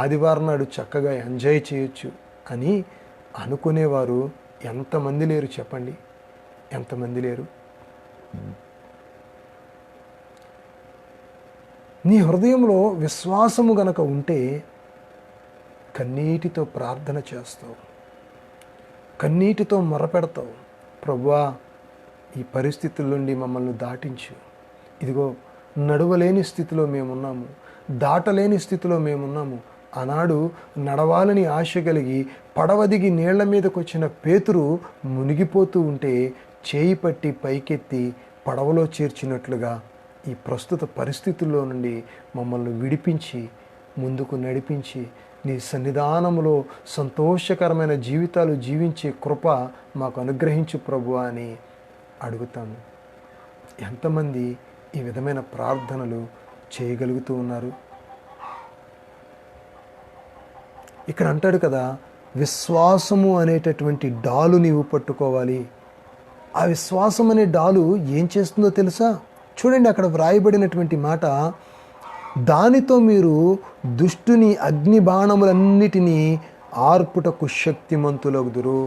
ఆదివారం నాడు చక్కగా ఎంజాయ్ చేయొచ్చు అని అనుకునేవారు ఎంతమంది లేరు చెప్పండి? ఎంతమంది లేరు? నీ హృదయంలో విశ్వాసము గనక ఉంటే కన్నీటితో ప్రార్థన చేస్తావు, కన్నీటితో మొరపెడతావు, ప్రభువా ఈ పరిస్థితుల నుండి మమ్మల్ని దాటించు, ఇదిగో నడవలేని స్థితిలో మేమున్నాము, దాటలేని స్థితిలో మేమున్నాము. ఆనాడు నడవాలని ఆశ కలిగి పడవ దిగి నీళ్ల మీదకి వచ్చిన పేతురు మునిగిపోతూ ఉంటే చేయి పట్టి పైకెత్తి పడవలో చేర్చినట్లుగా ఈ ప్రస్తుత పరిస్థితుల్లో నుండి మమ్మల్ని విడిపించి ముందుకు నడిపించి నీ సన్నిధానములో సంతోషకరమైన జీవితాలు జీవించే కృప మాకు అనుగ్రహించు ప్రభువా అని అడుగుతాము. ఎంతమంది ఈ విధమైన ప్రార్థనలు చేయగలుగుతూ ఉన్నారు? ఇక్కడ అంటాడు కదా, విశ్వాసము అనేటటువంటి డాలు నీవు పట్టుకోవాలి. ఆ విశ్వాసం అనే డాలు ఏం చేస్తుందో తెలుసా? చూడండి, అక్కడ వ్రాయబడినటువంటి మాట, దానితో మీరు దుష్టుని అగ్ని బాణములన్నిటినీ ఆర్పుటకు శక్తిమంతులగుదురు.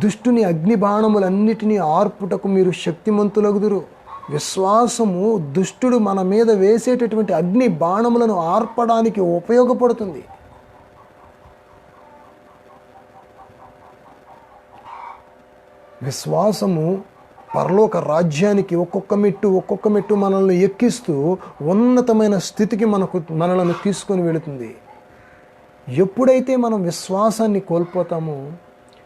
దుష్టుని అగ్ని బాణములన్నిటినీ ఆర్పుటకు మీరు శక్తిమంతులగుదురు. విశ్వాసము దుష్టుడు మన మీద వేసేటటువంటి అగ్ని బాణములను ఆర్పడానికి ఉపయోగపడుతుంది. విశ్వాసము పరలోక రాజ్యానికి ఒక్కొక్క మెట్టు మనల్ని ఎక్కిస్తూ ఉన్నతమైన స్థితికి మనలను తీసుకొని వెళుతుంది. ఎప్పుడైతే మనం విశ్వాసాన్ని కోల్పోతామో,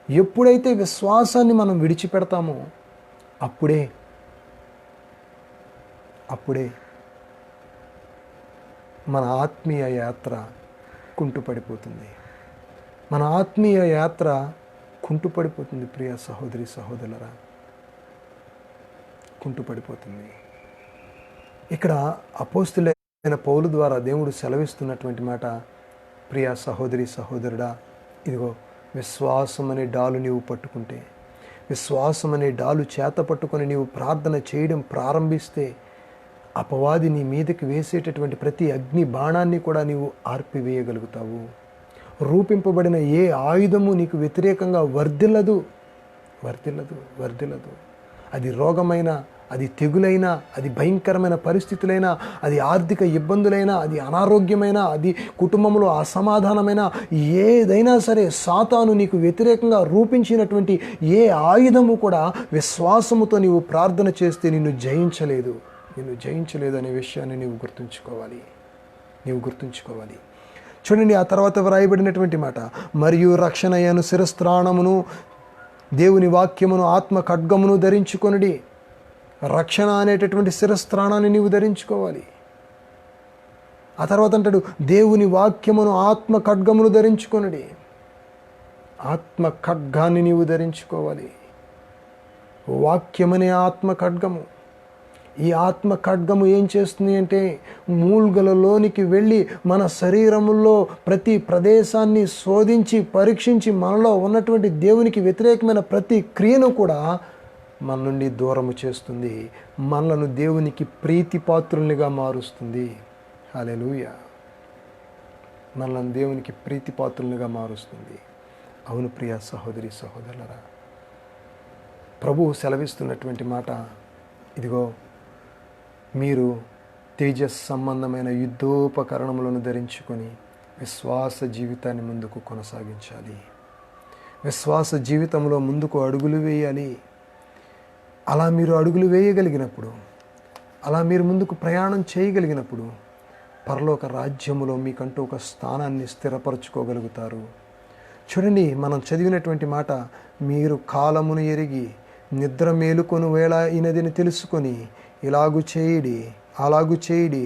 ఎప్పుడైతే విశ్వాసాన్ని మనం విడిచిపెడతామో, అప్పుడే మన ఆత్మీయ యాత్ర కుంటుపడిపోతుంది. మన ఆత్మీయ యాత్ర కుంటుపడిపోతుంది. ప్రియ సహోదరి సహోదరులరా, కుంటుపడిపోతుంది. ఇక్కడ అపోస్తులైన పౌలు ద్వారా దేవుడు సెలవిస్తున్నటువంటి మాట, ప్రియ సహోదరి సహోదరుడా, ఇదిగో విశ్వాసం అనే డాలు నీవు పట్టుకుంటే, విశ్వాసం అనే డాలు చేత పట్టుకొని నీవు ప్రార్థన చేయడం ప్రారంభిస్తే, అపవాది నీ మీదకి వేసేటటువంటి ప్రతి అగ్ని బాణాన్ని కూడా నీవు ఆర్పివేయగలుగుతావు. రూపింపబడిన ఏ ఆయుధము నీకు వ్యతిరేకంగా వర్ధిల్లదు. అది రోగమైనా, అది తెగులైనా, అది భయంకరమైన పరిస్థితులైనా, అది ఆర్థిక ఇబ్బందులైనా, అది అనారోగ్యమైనా, అది కుటుంబంలో అసమాధానమైన ఏదైనా సరే, సాతాను నీకు వ్యతిరేకంగా రూపించినటువంటి ఏ ఆయుధము కూడా విశ్వాసముతో నీవు ప్రార్థన చేస్తే నిన్ను జయించలేదు అనే విషయాన్ని నీవు గుర్తుంచుకోవాలి. చూడండి, ఆ తర్వాత వ్రాయబడినటువంటి మాట, మరియు రక్షణ అయిన శిరస్త్రాణమును, దేవుని వాక్యమును, ఆత్మ ఖడ్గమును ధరించుకొనుడి. రక్షణ అనేటటువంటి శిరస్త్రాణాన్ని నీవు ధరించుకోవాలి. ఆ తర్వాత అంటాడు, దేవుని వాక్యమును, ఆత్మ ఖడ్గమును ధరించుకొనుడి. ఆత్మ ఖడ్గాన్ని నీవు ధరించుకోవాలి. వాక్యమనే ఆత్మ ఖడ్గము. ఈ ఆత్మ ఖడ్గము ఏం చేస్తుంది అంటే, మూల్గలలోనికి వెళ్ళి మన శరీరములో ప్రతి ప్రదేశాన్ని శోధించి పరీక్షించి మనలో ఉన్నటువంటి దేవునికి వ్యతిరేకమైన ప్రతి క్రియను కూడా మన నుండి దూరము చేస్తుంది. మనలను దేవునికి ప్రీతిపాత్రులుగా మారుస్తుంది. హల్లెలూయా. మనలను దేవునికి ప్రీతిపాత్రులుగా మారుస్తుంది. అవును ప్రియ సహోదరి సహోదరులరా, ప్రభువు సెలవిస్తున్నటువంటి మాట, ఇదిగో మీరు తేజస్ సంబంధమైన యుద్ధోపకరణములను ధరించుకొని విశ్వాస జీవితాన్ని ముందుకు కొనసాగించాలి. విశ్వాస జీవితంలో ముందుకు అడుగులు వేయాలి. అలా మీరు అడుగులు వేయగలిగినప్పుడు, అలా మీరు ముందుకు ప్రయాణం చేయగలిగినప్పుడు పరలోక రాజ్యములో మీకంటూ ఒక స్థానాన్ని స్థిరపరచుకోగలుగుతారు. చూడండి, మనం చదివినటువంటి మాట, మీరు కాలమును ఎరిగి నిద్ర మేలుకొను వేళ అయినదని తెలుసుకొని ఇలాగు చేయుడి, అలాగు చేయుడి.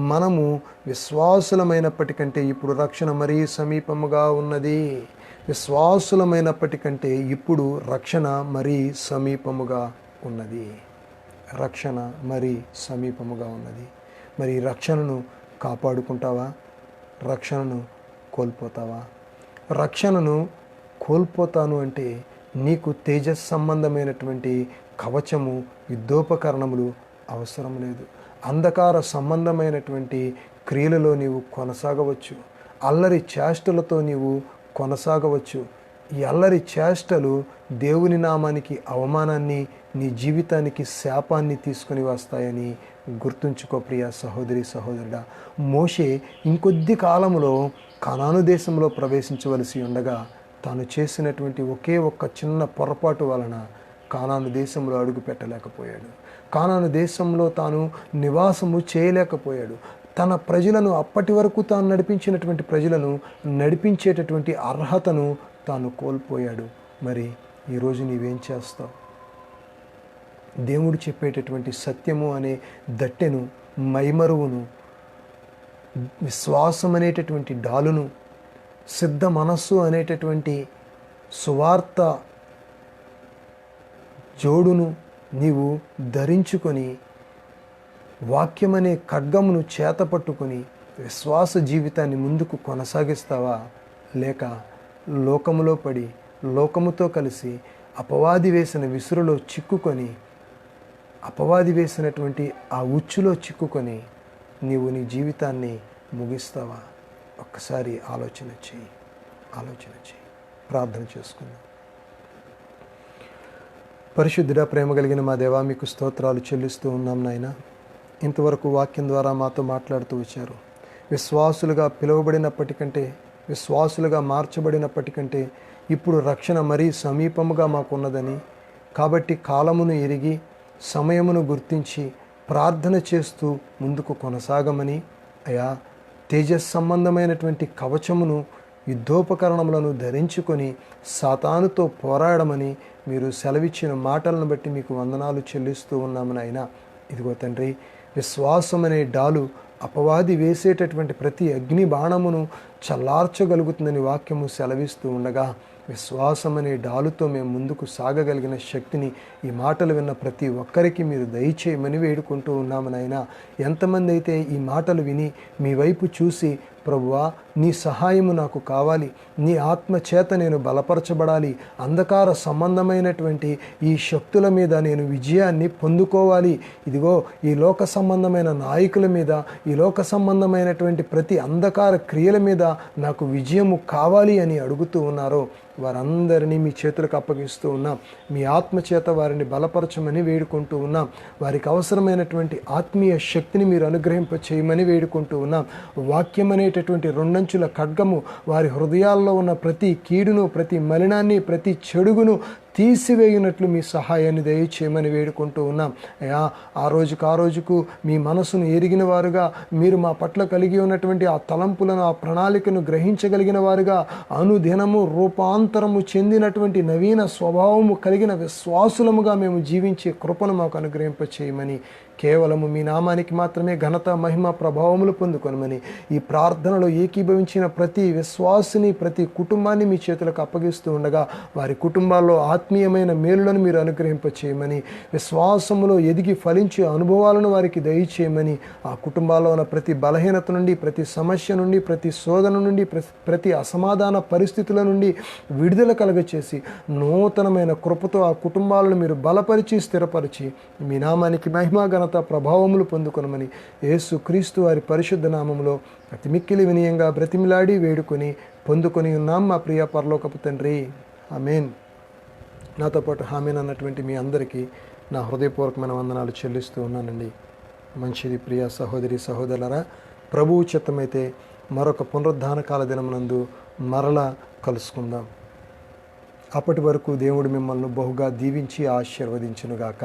మనము విశ్వాసులమైనప్పటికంటే ఇప్పుడు రక్షణ మరీ సమీపముగా ఉన్నది. విశ్వాసులమైనప్పటికంటే ఇప్పుడు రక్షణ మరీ సమీపముగా ఉన్నది. రక్షణ మరీ సమీపముగా ఉన్నది. మరి రక్షణను కాపాడుకుంటావా? రక్షణను కోల్పోతావా? రక్షణను కోల్పోతాను అంటే నీకు తేజస్ సంబంధమైనటువంటి కవచము, యుద్ధోపకరణములు అవసరం లేదు. అంధకార సంబంధమైనటువంటి క్రియలలో నీవు కొనసాగవచ్చు. అల్లరి చేష్టలతో నీవు కొనసాగవచ్చు. ఈ అల్లరి చేష్టలు దేవుని నామానికి అవమానాన్ని, నీ జీవితానికి శాపాన్ని తీసుకొని వస్తాయని గుర్తుంచుకో ప్రియ సహోదరి సహోదరుడా. మోషే ఇంకొద్ది కాలంలో కనాను దేశంలో ప్రవేశించవలసి ఉండగా తాను చేసినటువంటి ఒకే ఒక్క చిన్న పొరపాటు వలన కానాను దేశంలో అడుగు పెట్టలేకపోయాడు. కానాను దేశంలో తాను నివాసము చేయలేకపోయాడు. తన ప్రజలను, అప్పటి వరకు తాను నడిపించినటువంటి ప్రజలను నడిపించేటటువంటి అర్హతను తాను కోల్పోయాడు. మరి ఈరోజు నీవేం చేస్తావు? దేవుడు చెప్పేటటువంటి సత్యము అనే దట్టెను, మైమరువును, విశ్వాసం అనేటటువంటి డాలును, సిద్ధ మనస్సు అనేటటువంటి సువార్త జోడును నీవు ధరించుకొని, వాక్యమనే ఖడ్గమును చేతపట్టుకొని విశ్వాస జీవితాన్ని ముందుకు కొనసాగిస్తావా? లేక లోకములో పడి, లోకముతో కలిసి అపవాది వేసిన విసురులో చిక్కుకొని, అపవాది వేసినటువంటి ఆ ఉచ్చులో చిక్కుకొని నీవు నీ జీవితాన్ని ముగిస్తావా? ఒక్కసారి ఆలోచన చేయి. ప్రార్థన చేసుకుందాం. పరిశుద్ధుడా, ప్రేమ కలిగిన మా దేవా, మీకు స్తోత్రాలు చెల్లిస్తూ ఉన్నాం నాయన. ఇంతవరకు వాక్యం ద్వారా మాతో మాట్లాడుతూ వచ్చారు. విశ్వాసులుగా పిలువబడినప్పటికంటే, విశ్వాసులుగా మార్చబడినప్పటికంటే ఇప్పుడు రక్షణ మరీ సమీపముగా మాకున్నదని, కాబట్టి కాలమును ఎరిగి సమయమును గుర్తించి ప్రార్థన చేస్తూ ముందుకు కొనసాగమని, అయా తేజస్ సంబంధమైనటువంటి కవచమును, యుద్ధోపకరణములను ధరించుకొని సాతానుతో పోరాడమని మీరు సెలవిచ్చిన మాటలను బట్టి మీకు వందనాలు చెల్లిస్తూ ఉన్నాము నాయన. ఇదిగో తండ్రి, విశ్వాసం అనే డాలు అపవాది వేసేటటువంటి ప్రతి అగ్ని బాణమును చల్లార్చగలుగుతుందని వాక్యము సెలవిస్తూ ఉండగా, విశ్వాసం అనే డాలుతో మేము ముందుకు సాగగలిగిన శక్తిని ఈ మాటలు విన్న ప్రతి ఒక్కరికి మీరు దయచేయమని వేడుకుంటూ ఉన్నాము నాయన. ఎంతమంది అయితే ఈ మాటలు విని మీ వైపు చూసి, ప్రభువా నీ సహాయము నాకు కావాలి, నీ ఆత్మ చేత నేను బలపరచబడాలి, అంధకార సంబంధమైనటువంటి ఈ శక్తుల మీద నేను విజయాన్ని పొందుకోవాలి, ఇదిగో ఈ లోక సంబంధమైన నాయకుల మీద, ఈ లోక సంబంధమైనటువంటి ప్రతి అంధకార క్రియల మీద నాకు విజయము కావాలి అని అడుగుతూ ఉన్నారో వారందరినీ మీ చేతులకు అప్పగిస్తూ ఉన్నాం. మీ ఆత్మ చేత వారిని బలపరచమని వేడుకుంటూ ఉన్నాం. వారికి అవసరమైనటువంటి ఆత్మీయ శక్తిని మీరు అనుగ్రహింప చేయమని వేడుకుంటూ ఉన్నాం. వాక్యం అనేటటువంటి రెండంచుల ఖడ్గము వారి హృదయాల్లో ఉన్న ప్రతి కీడును, ప్రతి మలినాన్ని, ప్రతి చెడుగును తీసివేయునట్లు మీ సహాయాన్ని దయచేయమని వేడుకుంటూ ఉన్నాం. అయ్యా, ఆ రోజుకు మీ మనసును ఎరిగిన వారుగా, మీరు మా పట్ల కలిగి ఉన్నటువంటి ఆ తలంపులను, ఆ ప్రణాళికను గ్రహించగలిగిన వారుగా, అనుదినము రూపాంతరము చెందినటువంటి నవీన స్వభావము కలిగిన విశ్వాసులముగా మేము జీవించే కృపను మాకు అనుగ్రహింప చేయమని, కేవలము మీ నామానికి మాత్రమే ఘనత, మహిమ, ప్రభావములు పొందుకొనమని ఈ ప్రార్థనలో ఏకీభవించిన ప్రతి విశ్వాసిని, ప్రతి కుటుంబాన్ని మీ చేతులకు అప్పగిస్తూ ఉండగా వారి కుటుంబాల్లో ఆత్మీయమైన మేలులను మీరు అనుగ్రహింప చేయమని, విశ్వాసములో ఎదిగి ఫలించే అనుభవాలను వారికి దయచేయమని, ఆ కుటుంబాల్లో ఉన్న ప్రతి బలహీనత నుండి, ప్రతి సమస్య నుండి, ప్రతి శోధన నుండి, ప్రతి అసమాధాన పరిస్థితుల నుండి విడుదల కలగచేసి నూతనమైన కృపతో ఆ కుటుంబాలను మీరు బలపరిచి, స్థిరపరిచి మీ నామానికి మహిమ, ఘనత, ప్రభావములు పొందుకొనమని యేసు క్రీస్తు వారి పరిశుద్ధ నామములో అతి మిక్కిలి వినయంగా బ్రతిమిలాడి వేడుకొని పొందుకొని ఉన్నాం మా ప్రియ పరలోకపు తండ్రి. ఆమేన్. నాతో పాటు ఆమేన్ అన్నటువంటి మీ అందరికీ నా హృదయపూర్వకమైన వందనాలు చెల్లిస్తూ ఉన్నానండి. మంచిది ప్రియ సహోదరి సహోదరులారా, ప్రభువు చిత్తమైతే మరొక పునరుద్ధాన కాల దినమునందు మరలా కలుసుకుందాం. అప్పటి వరకు దేవుడు మిమ్మల్ని బహుగా దీవించి ఆశీర్వదించునుగాక.